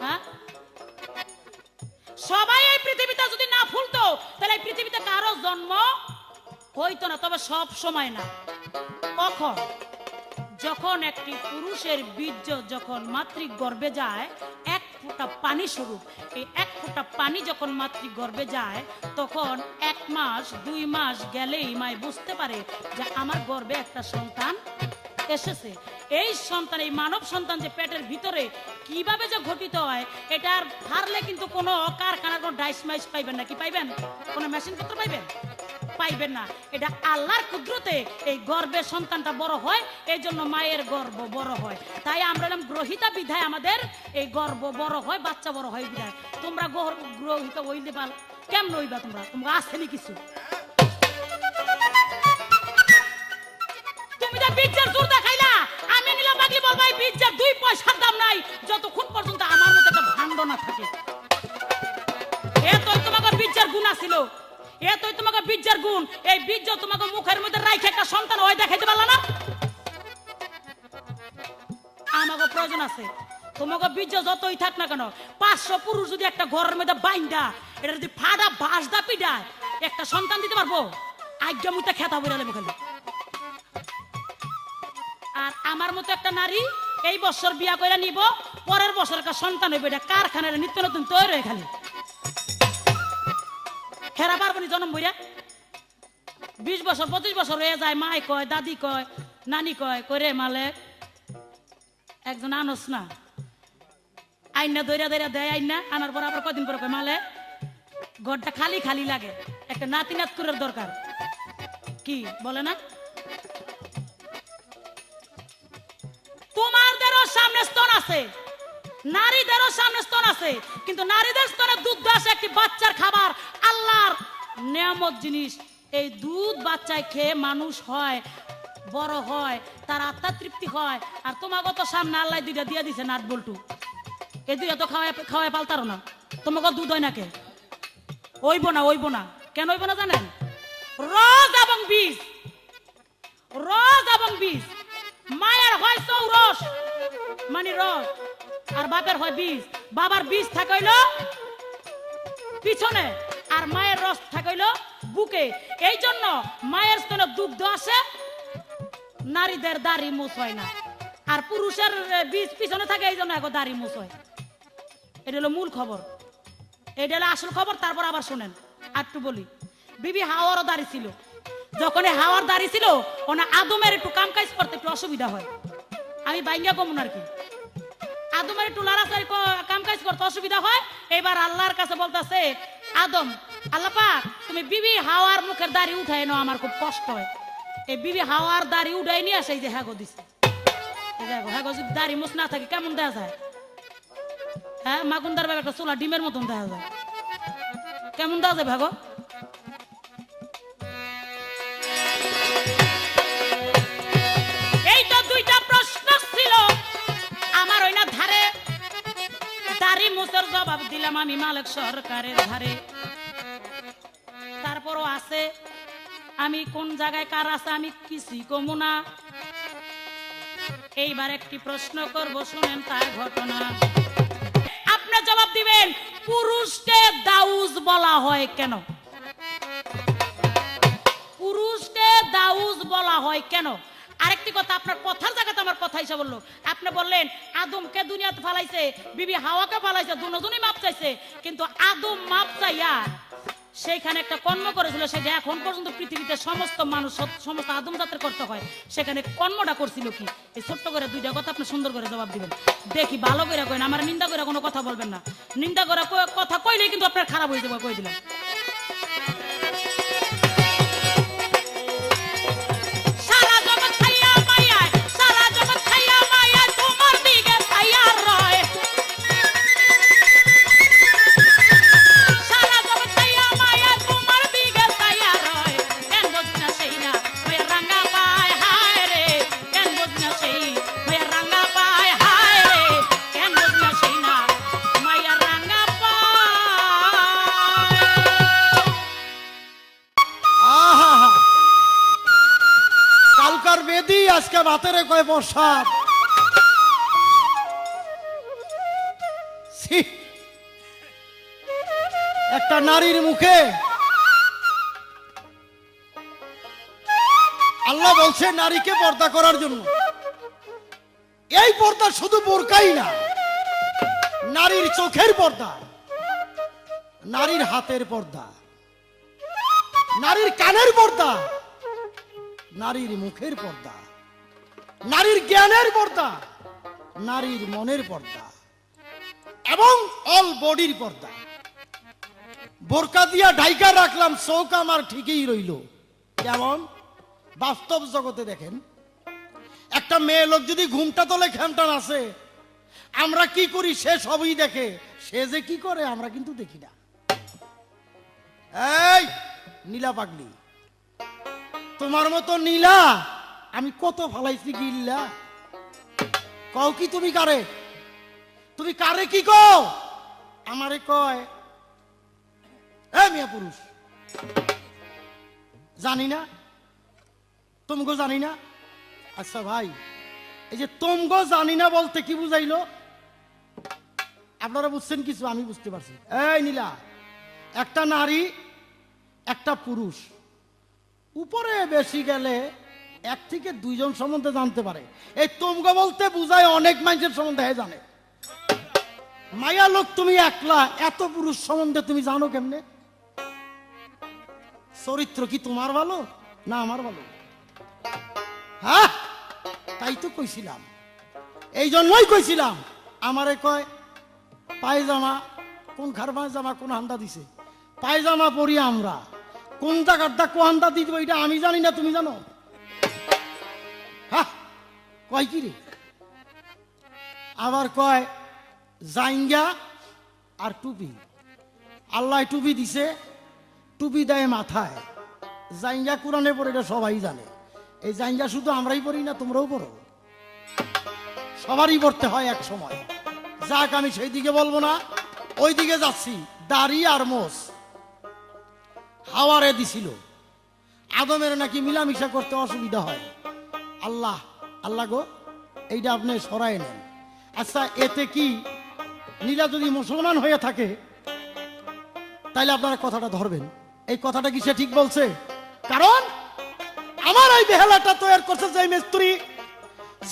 হ্যাঁ, সবাই এই পৃথিবীতে যদি না ফুলতো তাহলে এই পৃথিবীতে কারো জন্ম হইতো না। তবে সব সময় না, কখন? যখন একটি পুরুষের বীর্য যখন মাতৃ গর্ভে যায়, এক ফোঁটা পানি স্বরূপ, এই এক ফোঁটা পানি যখন মাতৃ গর্ভে যায়, তখন 1 মাস 2 মাস গেলেই মায় বুঝতে পারে যে আমার গর্ভে একটা সন্তান এসেছে। এই সন্তান, এই মানব সন্তান যে পেটের ভিতরে কিভাবে যে ঘটিত হয়, এটার ফারলে কিন্তু কোনো কারখানার কোনো ডাইস মাইস পাইবেন না। কি পাইবেন? কোনো মেশিন পত্র পাইবেন না। এটা আল্লাহর কুদরতে এই গর্ভের সন্তানটা বড় হয়, এই জন্য মায়ের গর্ভ বড় হয়। তাই আমরা গ্রহিতা বিধায় আমাদের এই গর্ভ বড় হয়, বাচ্চা বড় হয় বিধায়। তোমরা গ্রহিতা হইলে পাল কেমন হইবা? তোমরা আসেনি কিছু? তুমি যে বীর্যের জোর দেখাইলা, আমি নিলাম বাকি বলবাই বীর্যের 2 পয়সার দাম নাই যতক্ষণ পর্যন্ত আমার মধ্যে একটা ভাণ্ড না থাকে। এতই তোমাকে বীর্যের গুণ ছিল, এতই তোমাকে বীর্যের গুণ। এই বীর্য তোমাকে মুখের মধ্যে রাইখে একটা সন্তান হয় দেখাইতে পারলা না? আমাকে প্রয়োজন আছে। তোমাকে বীর্য যতই থাক না কেন, 500 পুরুষ যদি একটা ঘরের মধ্যে বাইন্দা এটা যদি ফাড়া বাঁশ দা পিডায়, একটা সন্তান দিতে পারবো? আজ্ঞা মুতে খেতা বইরা লেবো খালি। আর আমার মতো একটা নারী এই বছর বিয়া করে নিব, পরের বছর একটা সন্তান হইবে, এটা কারখানার নিত্য নতুন তৈরি হয়ে খালি খেরা পারবো নি জন্ম বইরা। 20 বছর 25 বছর হয়ে যায়, মাই কয়, দাদি কয়, নানি কয়, করে মালে একজন আনস না, আইনা দইরা দইরা দেয়, আইনা আনার পর আবার কদিন পরে কয় মালে ঘরটা খালি খালি লাগে, একটা নাতি নাতকুরের দরকার। কি বলে না? তোমাদেরও সামনে স্তন আছে, নারীদেরও সামনে স্তন আছে, কিন্তু নারীদের স্তনে দুধ আসে একটি বাচ্চার খাবার, আল্লাহর নিয়ামত জিনিস। এই দুধ বাচ্চায় খেয়ে মানুষ হয়, বড় হয়, তার আত্মা তৃপ্তি হয়। আর তোমাকে তো সামনে আল্লাহ 2টা দিয়ে দিছে, নাট বল্টু, এই 2টা তো খাওয়ায় পালতারো না। তোমাকে দুধ হয় না কে? হইব না, হইব না। কেন হইব না জানেন? রস এবং বীজ, রস এবং বীজ। মায়ের হয় চৌরস মানে রস, আর বাপের হয় বীজ। বাবার বীজ থাকইল পিছনে, আর মায়ের রস থাকইল বুকে। এই জন্য মায়ের স্তনে দুগ্ধ আসে, নারীদের দাড়ি মুছ হয় না। আর পুরুষের বীজ পিছনে থাকে, এই জন্য এখন দাড়ি মুছ হয়। এটা হলো মূল খবর, এটা হলো আসল খবর। তারপর আবার শোনেন, একটু বলি। বিবি হাওয়ারও দাড়ি ছিল। যখন হাওয়ার দাড়ি ছিল, ওনা আদমের একটু কাম কাজ করতে একটু অসুবিধা হয়। আমি বাইঙ্গা কমন আর কি, আদমের একটু লাড়াচাড়ি কাম কাজ করতে অসুবিধা হয়। এবার আল্লাহর কাছে বলতেছে, আদম, আল্লাহ পাক তুমি বিবি হাওয়ার মুখের দাড়ি উঠাই নাও, আমার খুব কষ্ট হয়। এই বিবি হাওয়ার দাড়ি উঠাই নিয়ে আসে, এই যে হ্যাগো দিছে। হ্যাগো যদি দাড়ি মুছ না থাকে কেমন দেখা যায়? হ্যাঁ, মাগুন্দার ব্যাগ একটা চুলা ডিমের মতন দেখা যায়, কেমন দেখা যায় ভাগো? এই তো 2টা প্রশ্ন ছিল আমার, ওই না ধারে দাড়ি মুছের জবাব দিলাম আমি মালিক সরকারের ধারে। তারপরও আছে, আমি কোন জায়গায় কার আছে আমি কিছুই কমু না। এইবার একটি প্রশ্ন করব, শুনেন তার ঘটনা। আপনি জবাব দিবেন, পুরুষকে দাউজ বলা হয় কেন? পুরুষকে দাউজ বলা হয় কেন? আরেকটি কথা, আপনার কথার জায়গাতে আমার কথা হিসাব বললো। আপনি বললেন আদমকে দুনিয়াতে ফালাইছে, বিবি হাওয়াকে ফালাইছে, দুজনই মাপ চাইছে। কিন্তু আদম মাপ চাইয়া সেইখানে একটা কর্ম করেছিল, সেটা এখন পর্যন্ত পৃথিবীতে সমস্ত মানুষ, সমস্ত আদম জাতের করতে হয়। সেখানে কর্মটা করছিল কি? এই ছোট্ট করে 2টা কথা আপনি সুন্দর করে জবাব দিবেন। দেখি ভালো করে কইন, আমার নিন্দা করে কোনো কথা বলবেন না। নিন্দা করে কথা কইলেই কিন্তু আপনার খারাপ হয়ে যাবে, কই দিলাম। ভাতের কয় প্রসাদ। ছি! একটা নারীর মুখে আল্লাহ বলছে নারীকে পর্দা করার জন্য। এই পর্দা শুধু বোরকাই না, নারীর চোখের পর্দা, নারীর হাতের পর্দা, নারীর কানের পর্দা, নারীর মুখের পর্দা, নারীর জ্ঞানের পর্দা, নারীর মনের পর্দা এবং অল বডির পর্দা। বোরকা দিয়া ঢাইকা রাখলাম, চোখ আমার ঠিকই রইল। কেমন? বাস্তব জগতে দেখেন, একটা মেয়ে লোক যদি ঘুমটা তোলে খেমটান আছে, আমরা কি করি? সে সবই দেখে, সে যে কি করে আমরা কিন্তু দেখি না। এই নীলা পাগলি, তোমার মতো নীলা আমি কত ফালাইছি গিল্লা। কও কি তুমি কারে? তুমি কারে কি কও? আমারে কয় এ মিয়া পুরুষ। জানি না, তুমগো জানি না। আচ্ছা ভাই, এই যে তুমগো জানি না বলতে কি বুঝাইলো? আপনারা বুঝছেন কিছু, আমি বুঝতে পারছি। এই নীলা, একটা নারী একটা পুরুষ উপরে বেশি গেলে এক থেকে দুইজন সম্বন্ধে জানতে পারে। এই তুমগো বলতে বুঝায় অনেক মানুষের সম্বন্ধে জানে। মায়া লোক তুমি একলা, এত পুরুষ সম্বন্ধে তুমি জানো কেমনে? চরিত্র কি তোমার ভালো না আমার ভালো? হ্যাঁ, তাই তো কইছিলাম, এই জন্যই কইছিলাম। আমারে কয় পায়জামা কোন খার পায়জামা কোন হান্দা দিছে? পায়জামা পরি আমরা, কোন জায়গাটা কোন হান্দা দিয়ে দিব এটা আমি জানি না, তুমি জানো? হ্যাঁ, কয় কি রে? আবার কয় জাইঙ্গা আর টুপি। আল্লাহ টুপি দিছে, টুপি দেয় মাথায়। জাইঙ্গা কোরআনে পড়ে, এটা সবাই জানে। এই জাইঙ্গা শুধু আমরাই পড়ি না, তোমরাও পড়ো, সবারই পড়তে হয় এক সময়। যাক, আমি সেই দিকে বলবো না, ওই দিকে যাচ্ছি। দাড়ি আর মোষ হাওয়ারে দিছিল, আদমের নাকি মিলামিশা করতে অসুবিধা হয়। আল্লাহ আল্লাহ গো, এইটা আপনি সরাই নেন। আচ্ছা, এতে কি নীলা যদি মুসলমান হয়ে থাকে তাইলে আপনারা কথাটা ধরবেন। এই কথাটা কি সে ঠিক বলছে? কারণ আমার এই বেহালাটা তৈরি করছে যে মিস্ত্রি,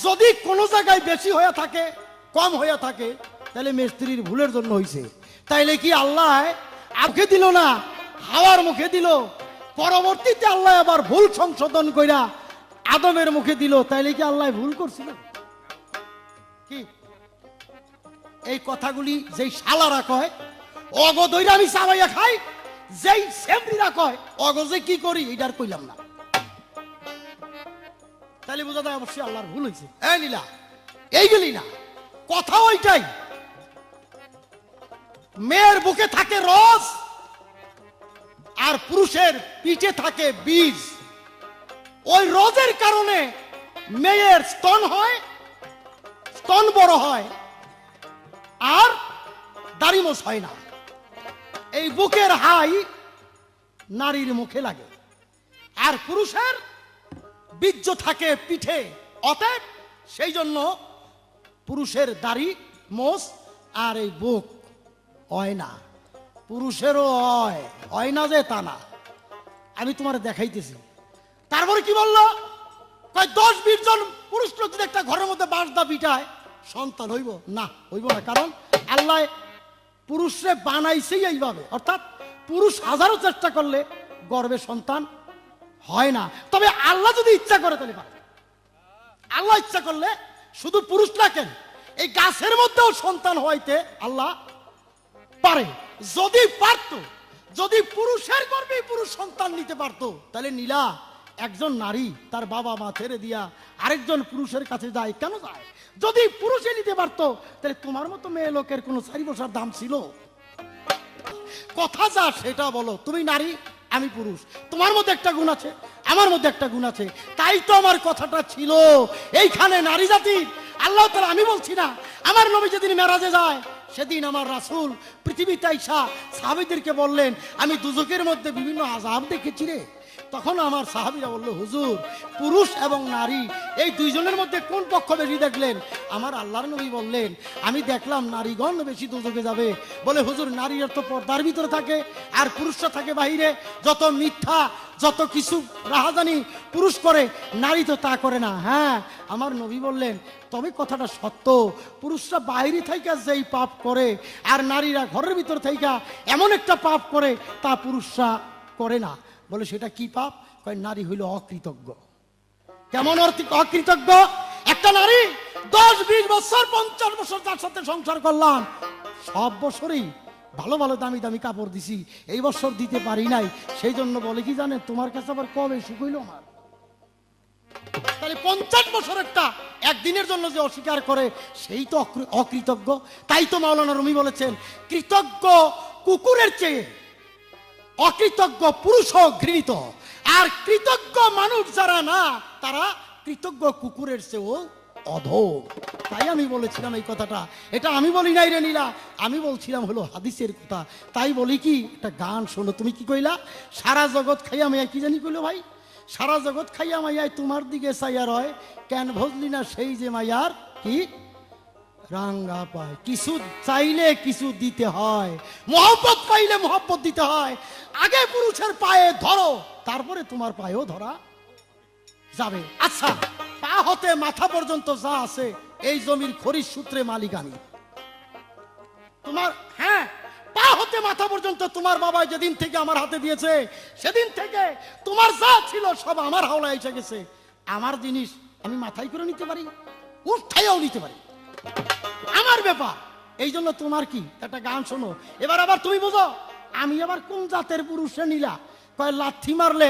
যদি কোনো জায়গায় বেশি হয়ে থাকে কম হয়ে থাকে তাহলে মিস্ত্রির ভুলের জন্য হয়েছে। তাইলে কি আল্লাহ মুখে দিল না, হাওয়ার মুখে দিল, পরবর্তীতে আল্লাহ আবার ভুল সংশোধন কইরা আদমের মুখে দিল, তাইলে কি আল্লাহ ভুল করছিল? কি এই কথাগুলি যেই শালারা কয় অগদইরা আমি চাবাইয়া খাই, যেই সেমরিরা কয় অগজে কি করি, এটার কইলাম না। তাহলে বোঝা যায় অবশ্যই আল্লাহর ভুল হয়েছে। এই নীলা, এই গেলি না, কথা ওইটাই। মেয়ের বুকে থাকে রস আর পুরুষের পিঠে থাকে বীজ। ওই রজের কারণে মেয়ের স্তন হয়, স্তন বড় হয় আর দাড়িমোষ হয় না। এই বুকের হাই নারীর মুখে লাগে, আর পুরুষের বীর্য থাকে পিঠে, অতএব সেই জন্য পুরুষের দাড়ি মোষ আর এই বুক হয় না। পুরুষেরও হয় না যে তা না, আমি তোমার দেখাইতেছি। তারপরে কি বললো? 10-20 জন পুরুষ লোক যদি একটা ঘরের মধ্যে বাঁশ দা পিটায় সন্তান হইব না? হইব না, কারণ আল্লাহ পুরুষরে বানাইছেই এইভাবে। অর্থাৎ পুরুষ হাজারো চেষ্টা করলে গর্ভে সন্তান হয় না, তবে আল্লাহ যদি ইচ্ছা করে তাহলে পারে। আল্লাহ ইচ্ছা করলে শুধু পুরুষ না কেন, এই গাছের মধ্যেও সন্তান হইতে আল্লাহ পারে। যদি পারতো, যদি পুরুষের গর্ভে পুরুষ সন্তান নিতে পারতো, তাহলে নীলা একজন নারী তার বাবা মা ছেড়ে দিয়া আরেকজন পুরুষের কাছে যায় কেন যায়? যদি পুরুষে নিতে পারতো তাহলে তোমার মতো মেয়ে লোকের কোনো সারি বসার দাম ছিল? কথা যা সেটা বলো। তুমি নারী, আমি পুরুষ, তোমার মধ্যে একটা গুণ আছে, আমার মধ্যে একটা গুণ আছে, তাই তো আমার কথাটা ছিল এইখানে নারী জাতির। আল্লাহ তাআলা, আমি বলছি না, আমার নবী যেদিন মেরাজে যায় সেদিন আমার রাসূল পৃথিবীতে আইসা সাহাবীদেরকে বললেন, আমি দুজকের মধ্যে বিভিন্ন আযাব দেখেছি রে। তখন আমার সাহাবীরা বলল, হুজুর পুরুষ এবং নারী এই দুইজনের মধ্যে কোন পক্ষ বেশি দেখলেন? আমার আল্লাহর নবী বললেন, আমি দেখলাম নারীগণ বেশি দোজখে যাবে। বলে, হুজুর নারীরা তো পর্দার ভিতরে থাকে আর পুরুষরা থাকে বাহিরে, যত মিথ্যা যত কিছু রাহাজানি পুরুষ করে নারী তো তা করে না। হ্যাঁ, আমার নবী বললেন, তবে কথাটা সত্য, পুরুষরা বাইরে থাইকা যেই পাপ করে আর নারীরা ঘরের ভিতর থাইকা এমন একটা পাপ করে তা পুরুষরা করে না। বলে, সেটা কি পাপ? কয়, নারী হইল অকৃতজ্ঞ। কেমন অকৃতজ্ঞ? একটা নারী 10-20 বছর 50 বছর তার সাথে সংসার করলাম, সব বছরই ভালো ভালো দামি দামি কাপড় দিছি, এই বছর দিতে পারি নাই, সেই জন্য বলে কি জানেন, তোমার কাছে আবার কবে সুখ হইল আমার? তাহলে 50 বছরেরটা একদিনের জন্য যে অস্বীকার করে সেই তো অকৃতজ্ঞ। তাই তো মাওলানা রুমি বলেছেন, কৃতজ্ঞ কুকুরের চেয়ে অকৃতজ্ঞ পুরুষও ঘৃণিত, আর কৃতজ্ঞ মানুষ যারা না তারা কৃতজ্ঞ কুকুরের চেয়েও অধম। তাই আমি বলেছিলাম এই কথাটা, এটা আমি বলি নাই রে নীলা, আমি বলছিলাম হলো হাদিসের কথা। তাই বলি কি, একটা গান শোনো। তুমি কি কইলা? সারা জগৎ খাইয়া মাইয়া, কি জানি কইলো ভাই, সারা জগৎ খাইয়া মাইয়ায় তোমার দিকে চাইয়া রয়, কেন ভজলি না সেই যে মাইয়ার কি রাঙ্গা পায়। কিছু চাইলে কিছু দিতে হয়, মোহব্বত পাইলে মোহব্বত দিতে হয়। আগে পুরুষের পায়ে ধরো, তারপরে তোমার পায়েও ধরা যাবে। আচ্ছা, পা হতে মাথা পর্যন্ত যা আছে এই জমির খরিদ সূত্রে মালিক আমি। তোমার, হ্যাঁ, পা হতে মাথা পর্যন্ত তোমার বাবা যেদিন থেকে আমার হাতে দিয়েছে সেদিন থেকে তোমার যা ছিল সব আমার হাওলায় এসে গেছে। আমার জিনিস আমি মাথায় করে নিতে পারি, উঠাইয়াও নিতে পারি, আমার ব্যাপার। এই জন্য তোমার কি, একটা গান শোনো। এবার আবার তুমি বুঝো আমি আবার কোন জাতের পুরুষে নিলা? কয়, লাথি মারলে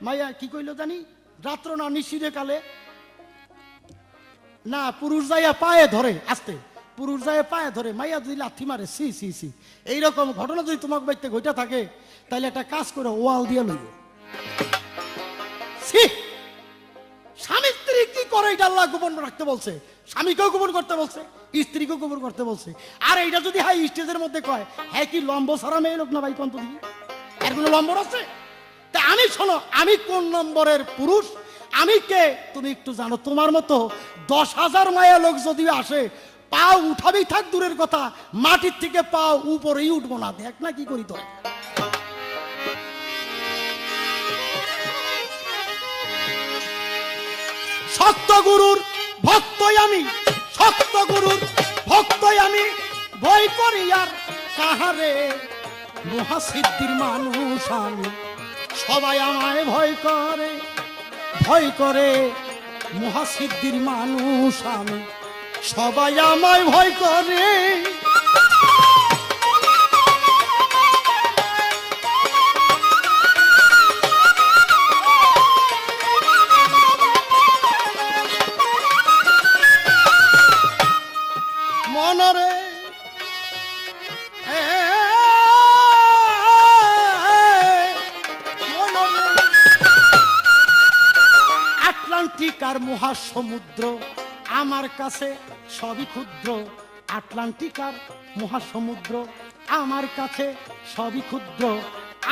মাইয়া কি কইল জানি, রাত্র না নিশিরে কালে না, পুরুষ যাইয়া পায়ে ধরে, আসতে পুরুষ যাইয়া পায়ে ধরে, মাইয়া যদি লাথি মারে, সি সি সি। এইরকম ঘটনা যদি তোমার বাড়িতে ঘটে থাকে তাহলে একটা কাজ করে ওয়াল দিয়ে লইও। স্বামী স্ত্রী কি করে এটা আল্লাহ গোপন রাখতে বলছে, স্বামীকেও গোপন করতে বলছে, স্ত্রীকেও গোপন করতে বলছে। আর এইটা যদি হাই স্টেজের মধ্যে কয়, হ্যাঁ কি লম্ব সারা মেয়ে লোক না ভাই, কন্ত দিকে এর কোনো নম্বর আছে? তা আমি শোনো, আমি কোন নম্বরের পুরুষ, আমি কে তুমি একটু জানো? তোমার মতো 10,000 মায়া লোক যদি আসে, পা উঠাবেই থাক দূরের কথা, মাটির থেকে পা উপরেই উঠবো না। দেখ না কি করি তো। সত্য গুরুর ভক্তই আমি, সত্য গুরুর ভক্তই আমি, ভয় করি আর কাহারে, মহাসিদ্ধির মানুষ আমি, সবাই আমায় ভয় করে, ভয় করে, মহাসিদ্ধির মানুষ আমি, সবাই আমায় ভয় করে। মনরে আটলান্টিক আর মহাসমুদ্র আমার কাছে সবই ক্ষুদ্র, আটলান্টিক আর মহাসমুদ্র আমার কাছে সবই ক্ষুদ্র,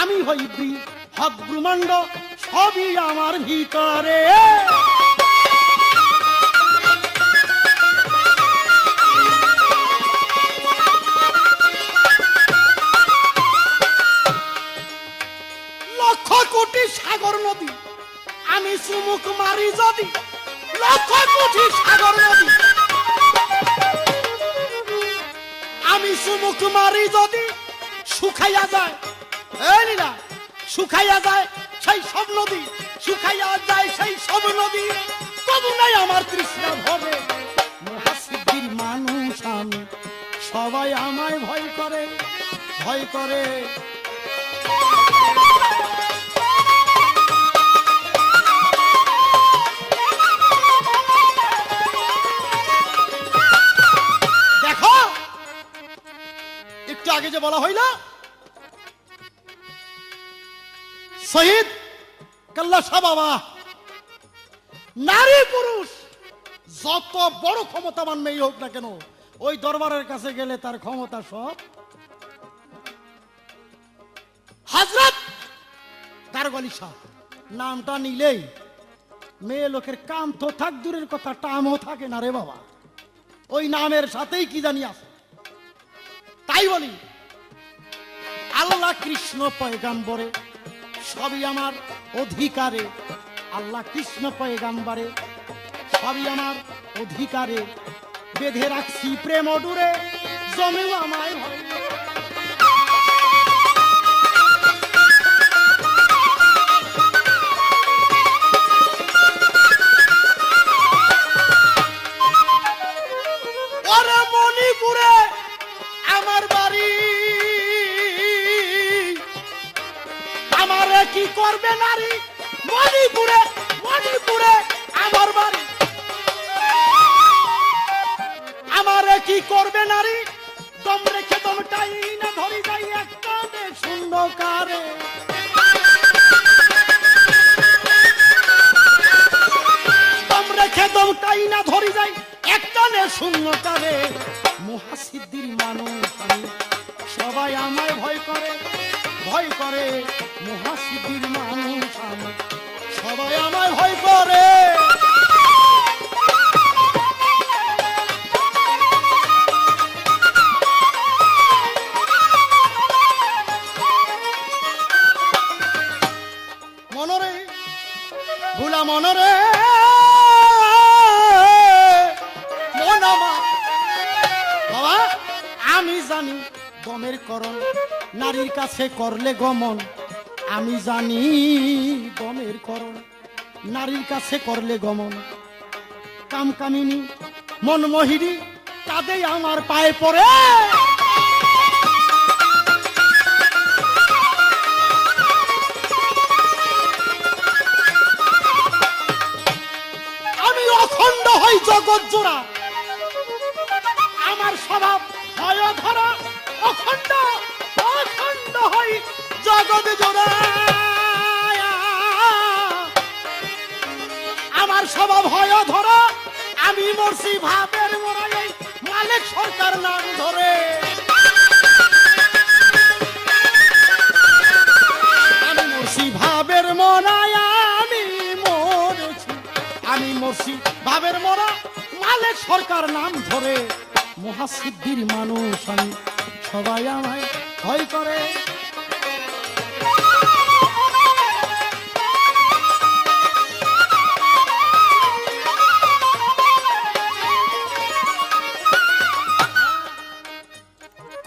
আমি হই বৃহৎ ব্রহ্মাণ্ড, সবই আমার ভিতরে। লক্ষ কোটি সাগর নদী আমি চুমুক মারি যদি, লক্ষ কোটি সাগর নদী আমি চুমুক মারি যদি, শুকাইয়া যায়, এই নীলা, শুকাইয়া যায় সেই সব নদী, শুকাইয়া যায় সেই সব নদী, তবু নাই আমার তৃষ্ণা ভরে। মহাসিদ্ধির মানুষ আমি, সবাই আমায় ভয় করে, ভয় করে। দেখো, একটু আগে যে বলা হইল শহীদ কাল্লা শাহ বাবা, নারী পুরুষ যত বড় ক্ষমতাবান মেয়ে হোক না কেন, ওই দরবারের কাছে গেলে তার ক্ষমতা সব। হযরত দারোগা আলী শাহ নামটা নিলেই মেয়ে লোকের কাম তো থাক দূরের কথা, টামও থাকে না রে বাবা। ওই নামের সাথেই কি জানি আছে। তাই বলি আল্লাহ কৃষ্ণ পয়গাম্বরে সবই আমার অধিকারে, আল্লাহ কৃষ্ণ পয়গাম্বরে সবই আমার অধিকারে, বেঁধে রাখছি প্রেম অডুরে জমেও আমায় ভয়। ওরে মণিপুরে আমার বাড়ি, আমারে কি করবে নারী? মণিপুরে মণিপুরে আমার বাড়ি, আমারে কি করবে নারী? দম রেখে দমটাই না ধরি যাই একটা শূন্য কারে। দম রেখে দমটাই না ধরি যাই একটা শূন্য কারে। মহাসিদ্ধির মানুষ আমি, সবাই আমায় ভয় করে, ভয় করে। মহাসিদ্ধির মানুষ আমি, সবাই আমায় ভয় করে। মনরে ভুলা মনরে মন আমার বাবা, আমি জানি দমের করণ নারীর কাছে করলে গমন। আমি জানি দমের করণ নারীর কাছে করলে গমন। কামকামিনী মনমোহিনী কাঁদেই আমার পায়ে পড়ে। আমি অখণ্ড হই জগৎ জোড়া, আমার স্বভাব হয় ধরা। অখণ্ড অখণ্ড হই জগৎ জোড়া, আমার স্বভাব হয় ধরা। আমি মরছি ভাবের মরাই মালিক সরকার নাম ধরে। আমি মরছি ভাবের মরাই, আমি মরেছি, আমি মরছি ভাবের মরা মালিক সরকার নাম ধরে। মহাসিদ্ধির মানুষ আমি, সবাই আমায় ভয় করে।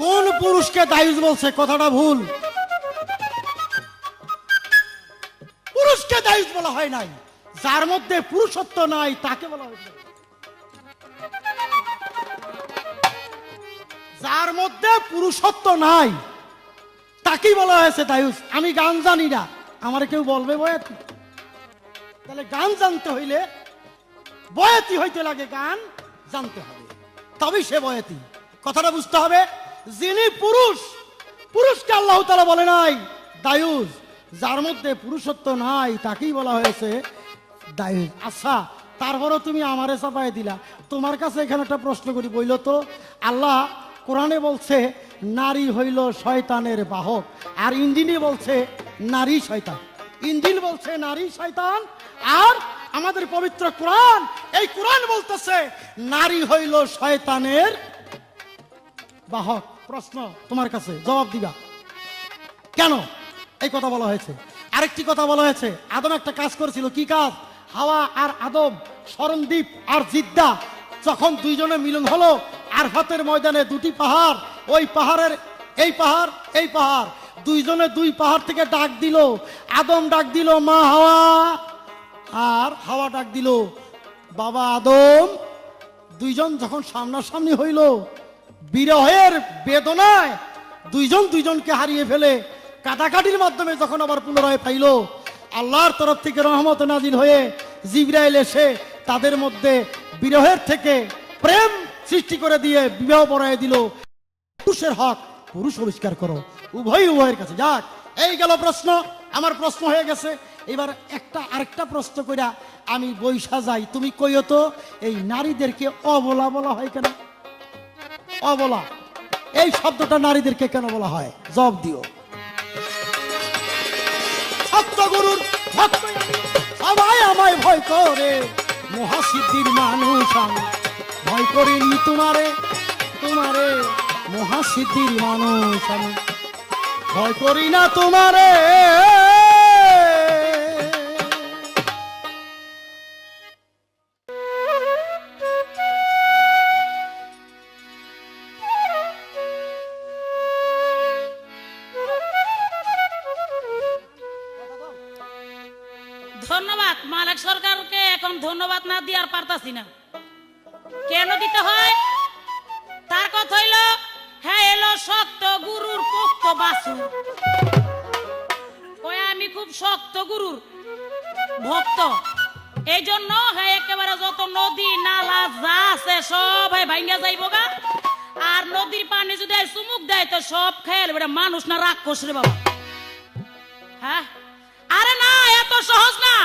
কোন পুরুষকে দায়ুস বলছে? কথাটা ভুল। পুরুষকে দায়ুস বলা হয় নাই, যার মধ্যে পুরুষত্ব নাই তাকে বলা হয়েছে। যার মধ্যে পুরুষত্ব নাই তাকেই বলা হয়েছে দায়ুস। আমি গান জানি না, আমার কেউ বলবে বয়াতি? তাহলে গান জানতে হইলে বয়াতি হইতে লাগে, গান জানতে হবে, তবেই সে বয়াতি। কথাটা বুঝতে হবে। যিনি পুরুষ, পুরুষকে আল্লাহ তাআলা বলে নাই দায়ুস। যার মধ্যে পুরুষত্ব নাই তাকেই বলা হয়েছে দায়ুস। আচ্ছা, তারপরও তুমি আমারে চাপাই দিলা। তোমার কাছে এখানে একটা প্রশ্ন করি, বইল তো আল্লাহ কোরআনে বলছে নারী হইল শয়তানের বাহক, আর ইঞ্জিনে বলছে নারী শয়তান। ইঞ্জিল বলছে নারী শয়তান, আর আমাদের পবিত্র কোরআন, এই কোরআন বলতেছে নারী হইল শয়তানের বাহক। প্রশ্ন তোমার কাছে, জবাব দিবা কেন এই কথা বলা হয়েছে? আরেকটি কথা বলা হয়েছে, আদম একটা কাজ করেছিল। কি কাজ? হাওয়া আর আদম শরণদ্বীপ আর জিদ্দা যখন দুইজনে মিলন হলো আরফাতের ময়দানে, দুটি পাহাড়, ওই পাহাড়ের এই পাহাড় এই পাহাড়, দুইজনে দুই পাহাড় থেকে ডাক দিল। আদম ডাক দিল মা হাওয়া, আর হাওয়া ডাক দিল বাবা আদম। দুইজন যখন সামনাসামনি হইল, বিরহের বেদনায় দুইজন দুইজনকে হারিয়ে ফেলে কাটাকাটির মাধ্যমে যখন আবার পুনরায় পাইল, আল্লাহর তরফ থেকে রহমত নাজিল হয়ে জিবরাইল এসে তাদের মধ্যে বিরহের থেকে প্রেম সৃষ্টি করে দিয়ে বিবাহ পড়ায় দিল। পুরুষের হক পুরুষ আবিষ্কার করো, উভয় উভয়ের কাছে যাক। এই গেল প্রশ্ন, আমার প্রশ্ন হয়ে গেছে। এবার আরেকটা প্রশ্ন কইরা আমি বৈশা যাই। তুমি কইও তো এই নারীদেরকে অবলা বলা হয় কেন? অবলা এই শব্দটা নারীদেরকে কেন বলা হয়? জবাব দিও। সত্যগুরুর ভক্তই আমি, সবাই আমায় ভয় করে, মহাসিদ্ধির মানুষ আমি, ভয় করিনি তোমারে, তোমারে মহাসিদ্ধির মানুষ আমি, ভয় করি না তোমারে। ধন্যবাদ মালিক সরকারকে এখন ধন্যবাদ না দিয়ে আর পারতাছি না। কেন দিতে হয় তার কথা হইল, হ্যাঁ এলো শক্ত গুরুর পোক্ত বাসু। কয় আমি খুব শক্ত গুরুর ভক্ত, এই জন্য হ্যাঁ একেবারে যত নদী নালা যা আছে সব হ্যাঁ ভাঙ্গা যাইব গা। আর নদীর পানি যদি চুমুক দেয় তো সব খেয়ে বেটা মানুষ না রাক্ষস রে বাবা। হ্যাঁ আরে না, এত সহজ না।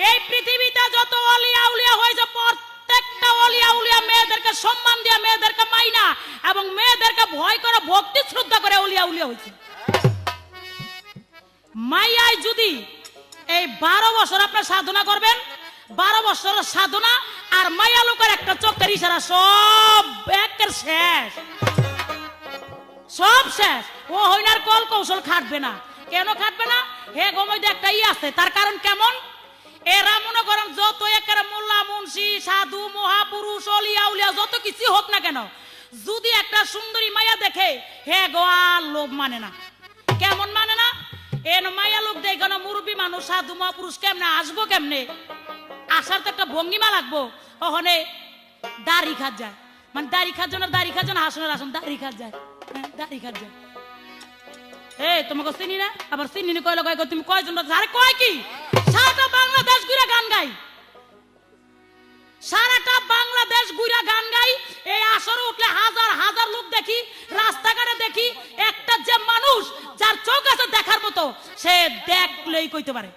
এই পৃথিবীতে যত অলিয়া উলিয়া হয়েছে প্রত্যেকটা অলিয়া উলিয়া মেয়েদেরকে সম্মান দিয়া, মেয়েদেরকে মাইনা এবং মেয়েদেরকে ভয় করে ভক্তি শ্রদ্ধা করে অলিয়া উলিয়া হয়েছে। মাইয়াই যদি এই 12 বছর আপনার সাধনা করবেন, 12 বছরের সাধনা আর মাইয়া লোকের একটা চোখের ইশারা সব একের শেষ, সব শেষ। ও হইনার কল কৌশল খাটবে না। কেন খাটবে না? হে গমইতে একটা ই আছে, তার কারণ কেমন? এরা মনে করেন যত একের মোল্লা মুন্সি সাধু মহাপুরুষ অলিয়া উলিয়া যত কিছু হোক না কেন, যদি একটা সুন্দরী মাইয়া দেখে হে গো আর লোভ মানে না। কেমন মানে না? এন মাইয়া লোক দেখে না মুরব্বী মানুষ সাধু মহাপুরুষ কেমনে আসবো, কেমনে আসার তো একটা ভঙ্গিমা লাগবো। ওখানে দাড়ি খাত যায়, মানে দাড়ি খাত জন্য দাড়ি খাত যেন হাসনের আসন দাড়ি খাত যায়, দাড়ি খাত যায়। এই তোমাকে চিনি না, আবার চিনি নি কইলো কয় তুমি কয়জন? আরে কয় কি সারাটা বাংলাদেশ ঘুরে গান গাই, সারাটা বাংলাদেশ ঘুরে গান গাই। এই আসরে উঠলে হাজার হাজার লোক দেখি, রাস্তাঘাটে দেখি। একটা যে মানুষ যার চোখ আছে দেখার মতো, সে দেখলেই কইতে পারে।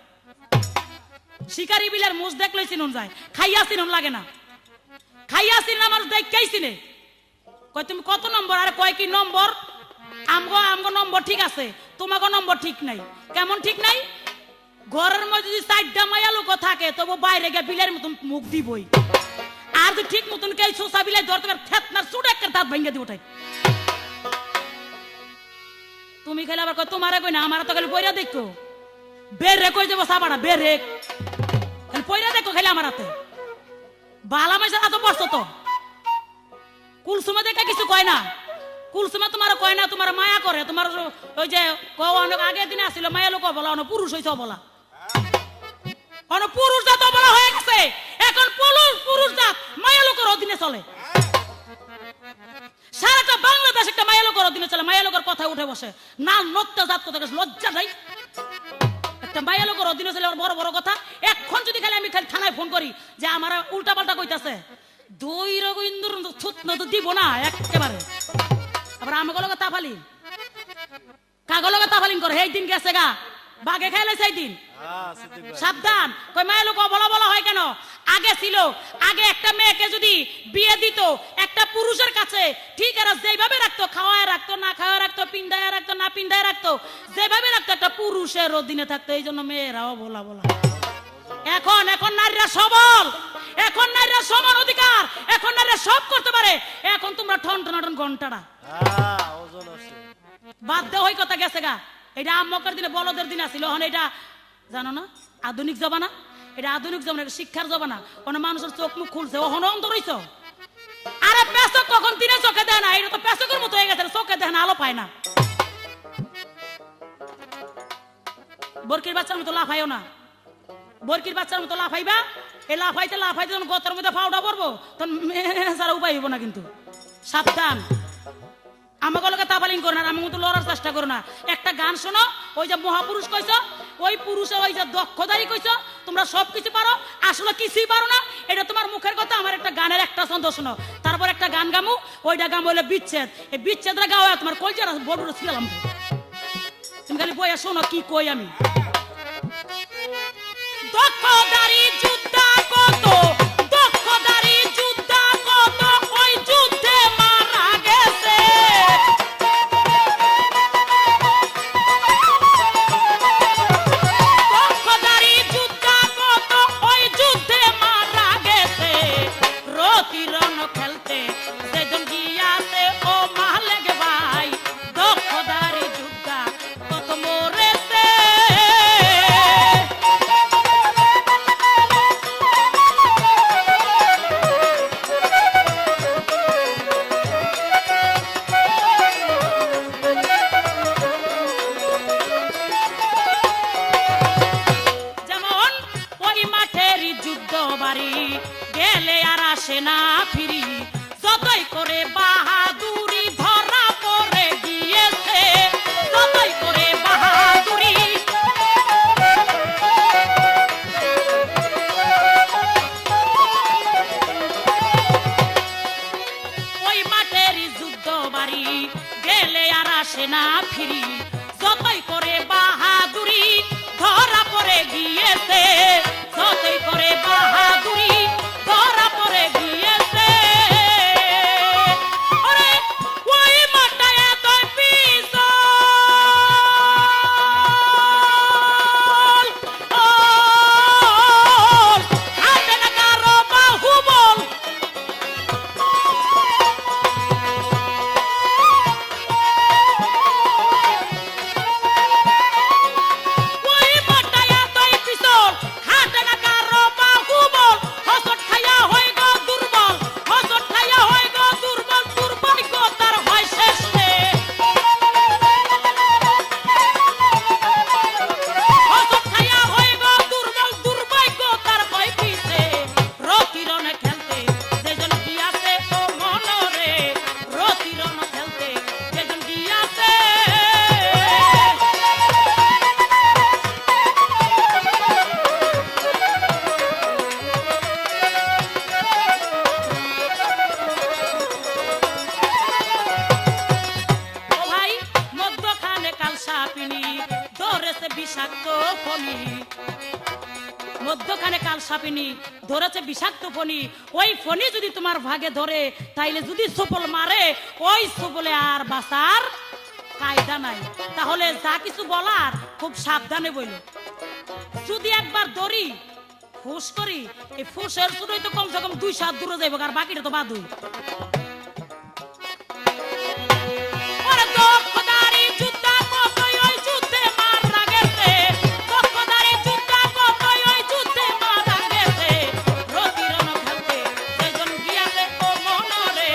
শিকারি বিলের মুজ দেখলেই চিনুন যায়, খাইয়া চিনুন লাগে না। খাইয়া চিনুন আমার দেখেই চিনে। কয় তুমি কত নম্বর? আরে কয় কি নম্বর? আমগো নম্বর ঠিক আছে, তোমাকে নম্বর ঠিক নাই। কেমন ঠিক নাই? ঘরের মধ্যে যদি 4টা মাইয়া লোক থাকে তবু বাইরে গিয়ে বিলের মতন মুখ দিবই। আর যদি ঠিক মতন কে সোসা বিলাই ধরতে পারে ফেতনার চুড়ে একটা দাঁত ভেঙে দিব। তুমি খালি আবার কই তোমারে কই না, আমার তো খালি পয়রা দেখো বের রে কই দেবো সাবাড়া বের রে খালি পয়রা দেখো খালি আমার হাতে বালা মাইসা এত বসতো তো কুলসুমে দেখে কিছু কয় না। কুলসুমে তোমার কয় না, তোমার মায়া করে। তোমার ওই যে অনেক আগের দিনে আসছিল মায়া লোক বলা, অনেক পুরুষ হয়েছে বলা, অনেক পুরুষ জাত বলা হয়ে গেছে। এখন পুরুষ জাত মায়া লোকের অধীনে চলে। সারাটা বাংলাদেশ একটা মায়া লোকের অধীনে চলে। মায়া লোকের কথা উঠে বসে না, নত্য জাত কথা লজ্জা নাই। একটা মায়া লোকের অধীনে চলে বড় বড় কথা। এখন যদি খালি আমি খালি থানায় ফোন করি যে আমার উল্টা পাল্টা কইতাছে, দুই রবীন্দ্র থুতন তো দিব না একেবারে। আবার আমাকে লোক তাফালি কাগলকে তাফালিং করে এই দিন গেছে গা বাগে খাইলে সেই দিন সাবধান। কই মায়ের লোক বলা বলা হয় কেন? আগে ছিল, আগে একটা মেয়েকে যদি বিয়ে দিত একটা পুরুষের কাছে, ঠিক আছে যেভাবে রাখতো, খাওয়ায় রাখতো না খাওয়ায় রাখতো, পিন্দায় রাখতো না পিন্দায় রাখতো, যেভাবে রাখতো একটা পুরুষের অধীনে থাকতো। এই জন্য মেয়েরাও বলা বলা। এখন নারীরা সবল, এখন নারীরা সমান অধিকার, এখন নারীরা সব করতে পারে। এখন তোমরা ঠন টন ঘন্টাটা বাদ দেওয়া হই কথা গেছে গা। এটা আম্মকের দিনে বলদের দিন আসছিল, এখন এটা জানো না আধুনিক জমানা। এটা আধুনিক জমানা, এটা শিক্ষার জমানা। কোনো মানুষের চোখ মুখ খুলছে, ওখানে অন্তর হইছ। আরে পেশক কখন দিনে চোখে দেয় না, এটা তো পেশকের মতো হয়ে গেছে, চোখে দেয় না, আলো পায় না। বরকির বাচ্চার মতো লাফাইও না, বরকির বাচ্চার মতো লাফাইবা। এই লাফাইতে যখন গতর মধ্যে ফাউডা পড়বো তখন সারা উপায় হইব না। কিন্তু সাবধান, আমাকে লোকে তাবালিং করো না, আমি কিন্তু লড়ার চেষ্টা করো না। একটা গান শোনো, ওই যে মহাপুরুষ কইছ, ওই পুরুষের ওই যে দক্ষতারই কইছ, তোমরা সবকিছু পারো, আসলে কিছুই পারো না। এটা তোমার মুখের কথা। আমার একটা গানের একটা ছন্দ শোনো, তারপর একটা গান গামু, ওইটা গাম হইলে বিচ্ছেদ। এই বিচ্ছেদটা গাওয়া তোমার কলজার বড় ছিলাম। তুমি খালি বইয়া শোনো কি কই আমি। দক্ষতারই যোদ্ধা কত, দক্ষতারই যোদ্ধা কত, ওই যুদ্ধে মারা গেছে। দক্ষতারই না ফিরি, যতই করে বাহাদুরি ধরা পড়ে গিয়েছে, যতই করে বাহাদুরি ধরা পড়ে গিয়েছে। ওরে ওই মাটায় এতই পিছল, হাতে না কারো বাহুবল, ওই মাটায় এতই পিছল, হাতে না কারো বাহুবল, হসট খাইয়া হই গো দুর্বল, হসট খাইয়া হই গো দুর্বল, দুর্ভাগ্যতার হয় শেষ রে। হসট খাইয়া হই গো দুর্বল, দুর্ভাগ্যতার হয় পিছে। রতিরনে খেলতে যেজন গিয়াছে ও মনরে, রতিরন খেলতে যেজন গিয়াছে। ও ভাই মধ্যখানে কাল সাপিনী ধরেছে বিষাক্ত ফণি, মধ্যখানে কাল সাপিনী ধরেছে বিষাক্ত ফণি। ওই ফণি যদি তোমার ভাগে ধরে, তাইলে যদি সফল মারে, ওই সফলে আর বাঁচার কায়দা নাই। তাহলে যা কিছু বলার খুব সাবধানে বইল। যদি একবার ধরি ফুস করি, এই ফুসের শুধুই তো কমসে কম 2 হাত দূরে যাইব, আর বাকিটা তো বাদুই। ওরে দক্ষদারি যুদ্ধা কতই ওই যুদ্ধে মারা গেছে, দক্ষদারি যুদ্ধা কতই ওই যুদ্ধে মারা গেছে। রতিরন খেলতে যেজন গিয়াছে ও মনরে,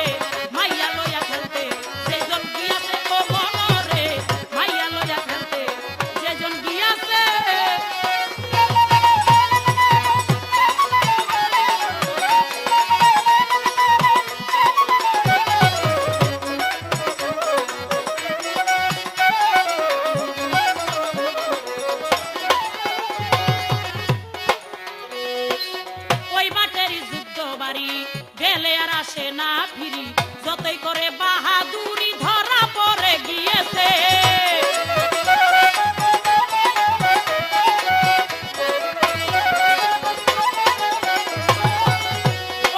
মাইয়া লইয়া খেলতে যেজন গিয়াছে ও মনরে, মাইয়া লইয়া খেলতে যেজন গিয়াছে। ওই মাঠেরই যুদ্ধ বাড়ি গেলে আর আসে না ফিরি, যতই করে বাহাদুরি ধরা পড়ে গিয়েছে।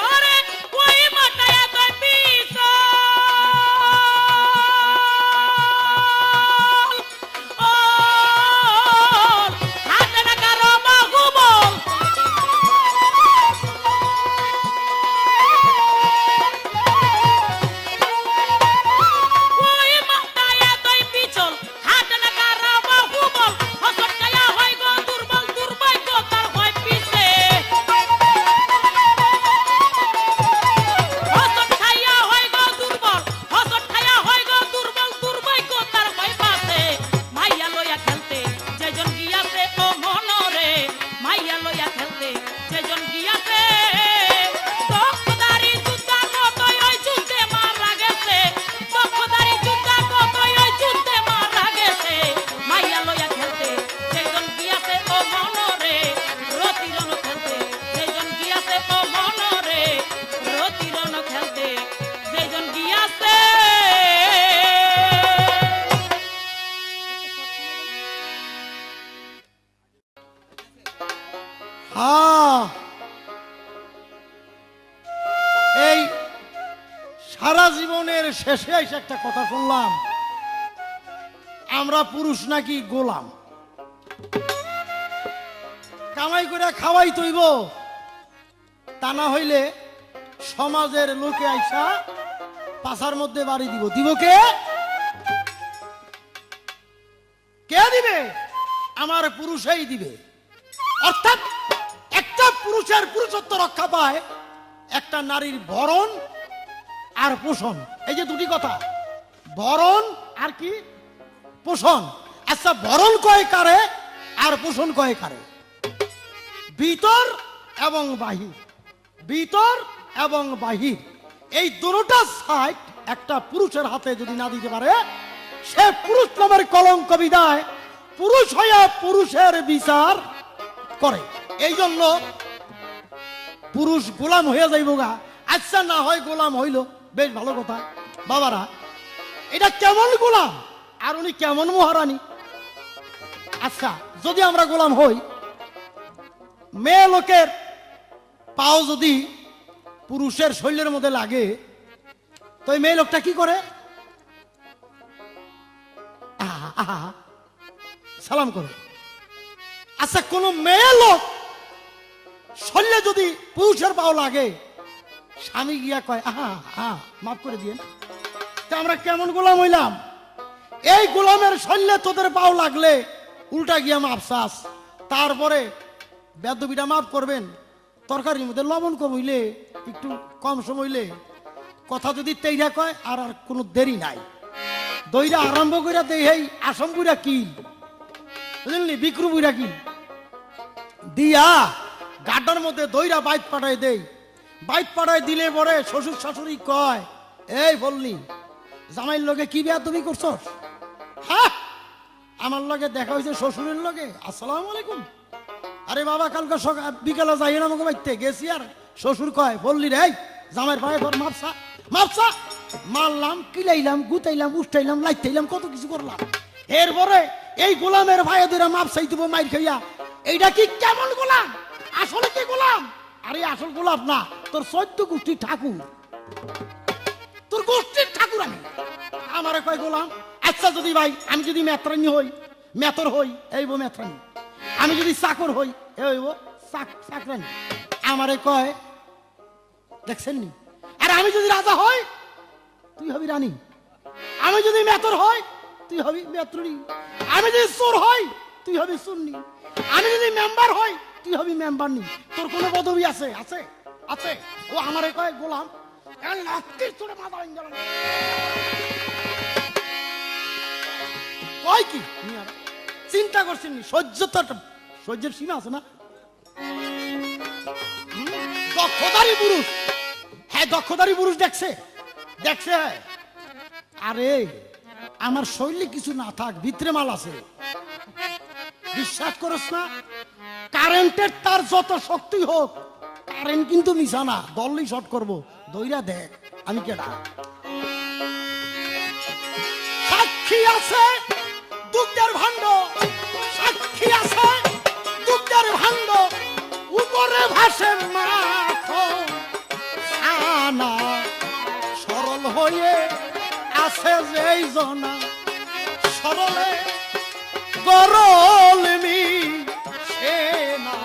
ওরে ওই মাটায় এতই পিছল, হাতে না কারো বাহুবল, ওই মাটায় এতই পিছল, হাতে না কারো বাহুবল, হসট খাইয়া হয় গো দুর্বল, দুর্ভাগ্যতার হয় পিছে। হসট খাইয়া হয় গো দুর্বল, হসট খাইয়া হয় গো দুর্বল, দুর্ভাগ্যতার হয় পাছে। মাইয়া লইয়া খেলতে যেজন গিয়াছে ও মনরে, মাইয়া লইয়া খেলতে যেজন গিয়াছে। দক্ষদারি যুদ্ধা কতই ওই যুদ্ধে মারা গেছে, দক্ষদারি যুদ্ধা কতই ওই যুদ্ধে মারা গেছে। মাইয়া লইয়া খেলতে যেজন গিয়াছে ও মনরে, রতিরন খেলতে যেজন গিয়াছে ও মনরে, রতিরন খেলতে যেজন গিয়াছে। হ্যাঁ, এই সারা জীবনের শেষে এসে একটা কথা শুনলাম, আমরা পুরুষ নাকি গোলাম, কামাই করে খাওয়াই তৈব, তা না হইলে সমাজের লোকে আইসা পাছার মধ্যে বাড়ি দিব। দিব কে? কে দিবে? আমার পুরুষই দিবে। অর্থাৎ একটা পুরুষের পুরুষত্ব রক্ষা পায় একটা নারীর ভরণ আর পোষণ। এই যে দুটি কথা, ভরণ আর কি পোষণ। আচ্ছা, ভরণ কয় কারে আর পোষণ কয় কারে? ভিতর এবং বাহির, ভিতর এবং বাহির, এই দুটোটা সাইড একটা পুরুষের হাতে যদি না দিতে পারে, সে পুরুষ নামের কলঙ্ক বিদায়, পুরুষ হইয়া পুরুষের বিচার করে। এই জন্য পুরুষ গোলাম হয়ে যাইব গা। আচ্ছা, না হয় গোলাম হইল, বেশ ভালো কথা। বাবারা, এটা কেমন গোলাম? আর উনি কেমন মহারানী। আচ্ছা, যদি আমরা গোলাম হই, মেয়ে লোকের পাও যদি পুরুষের শরীরের মধ্যে লাগে, তো এই মেয়ে লোকটা কি করে? আহা, আহা, সালাম করে। আচ্ছা, কোন মেয়ে লোক শরীরে যদি পুরুষের পাও লাগে, স্বামী গিয়া কয় আহা আহা মাফ করে দিয়ে। তা আমরা কেমন গোলাম হইলাম? এই গোলামের শরীরে তোদের পাও লাগলে উল্টা গিয়া মাপ চাস, তারপরে বেদবিটা মাফ করবেন। তরকারির মধ্যে লবণ কম হইলে, একটু কম সময় হইলে, কথা যদি তেইরা কয় আর আর কোনো দেরি নাই, দইরা আরম্ভ কইরা দেই এই আসম বুড়া কি বুঝলি, বিক্রু বুড়া কি দিয়া গাড্ডার মধ্যে দইরা বাইক পাঠায় দেই। বাইক পাঠায় দিলে পরে শ্বশুর শাশুড়ি কয়, এই বললি জামাইয়ের লগে কি বিয়া তুমি করছস? হ্যাঁ, আমার লগে দেখা হয়েছে শ্বশুরের লগে, আসসালামু আলাইকুম। আরে বাবা, কালকে সকাল বিকালে যাই না আমাকে বাইতে গেছি, আর শ্বশুর কয় বললি রে জামাইয়ের ভাই ধর মাপসা মাপসা, মারলাম, কিলাইলাম, গুতাইলাম, উষ্টাইলাম, লাইতাইলাম, কত কিছু করলাম। এরপরে এই গোলামের ভাই ধরে মাপ চাই দিব মাইর খাইয়া। এইটা কি কেমন গোলাম? আসলে কি গোলাম? আরে আসল গোলাপ না, তোর 14 গোষ্ঠীর ঠাকুর, তোর গোষ্ঠীর ঠাকুর আমি। আমারে কয় গোলাম। আচ্ছা, যদি ভাই আমি যদি মেত্রানি হই, মেতর হই, এই বো মেত্রানি। আমি যদি চাকর হই, এই বো চাকরানি। আমারে কয় দেখছেন নি। আর আমি যদি রাজা হই, তুই হবি রানী। আমি যদি মেতর হই, তুই হবি মেত্রী। আমি যদি চোর হই, তুই হবি চুন্নি। আমি যদি মেম্বার হই, তুই হবি মেম্বার নি। তোর কোনো পদবি আছে? আছে আছে। ও আমারে কয় গোলাম। কয় কি চিন্তা করছেন? সহ্য তো একটা সহ্যের সীমা আছে না? দক্ষতারী পুরুষ, হ্যাঁ দক্ষতারী পুরুষ দেখছে দেখছে। আরে আমার শৈলী কিছু না থাক, ভিতরে মাল আছে। বিশ্বাস করস না? কারেন্টের তার যত শক্তি হোক, কারেন্ট কিন্তু মিশা না। দলই শর্ট করবো, দইরা দেখ আমি কেডা। সাক্ষী আছে দুগ্ধের ভাণ্ড, সাক্ষী আছে দুগ্ধের ভাণ্ড, উপরে ভাসে মাখন আনা, সরল হয়ে আছে যেই জনা, সরলে গরল মিশে না,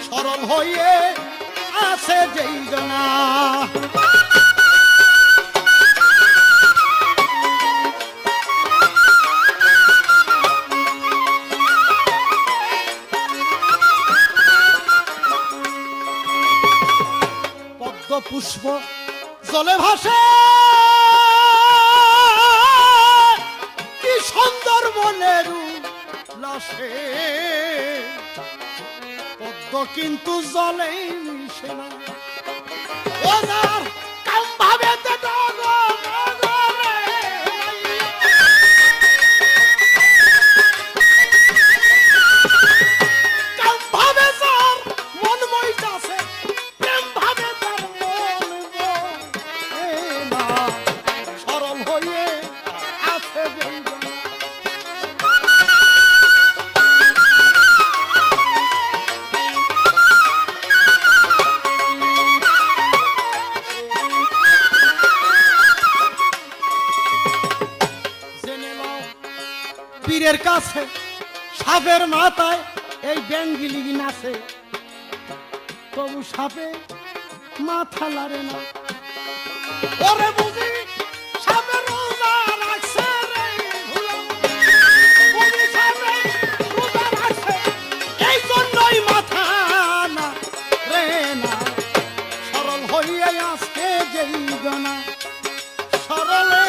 সরল হয়ে আছে যেই জনা। পদ্ম পুষ্প জলে ভাসে, কি সুন্দর মনের উল্লাসে, পদ্ম কিন্তু জলে মিশে না। ওনার কাম ভাবে পীরের কাছে সাপের মাথায় এই ব্যাঙ্গিলি নাচে, তবু সাপে মাথা লারে না। ওরে বুঝি সাপের রোজা রাখছে রে, বুঝি সাপে রোজা রাখছে, এই জন্যই মাথা না রে না। সরল হইয়া আজকে যেই জনা, সরলে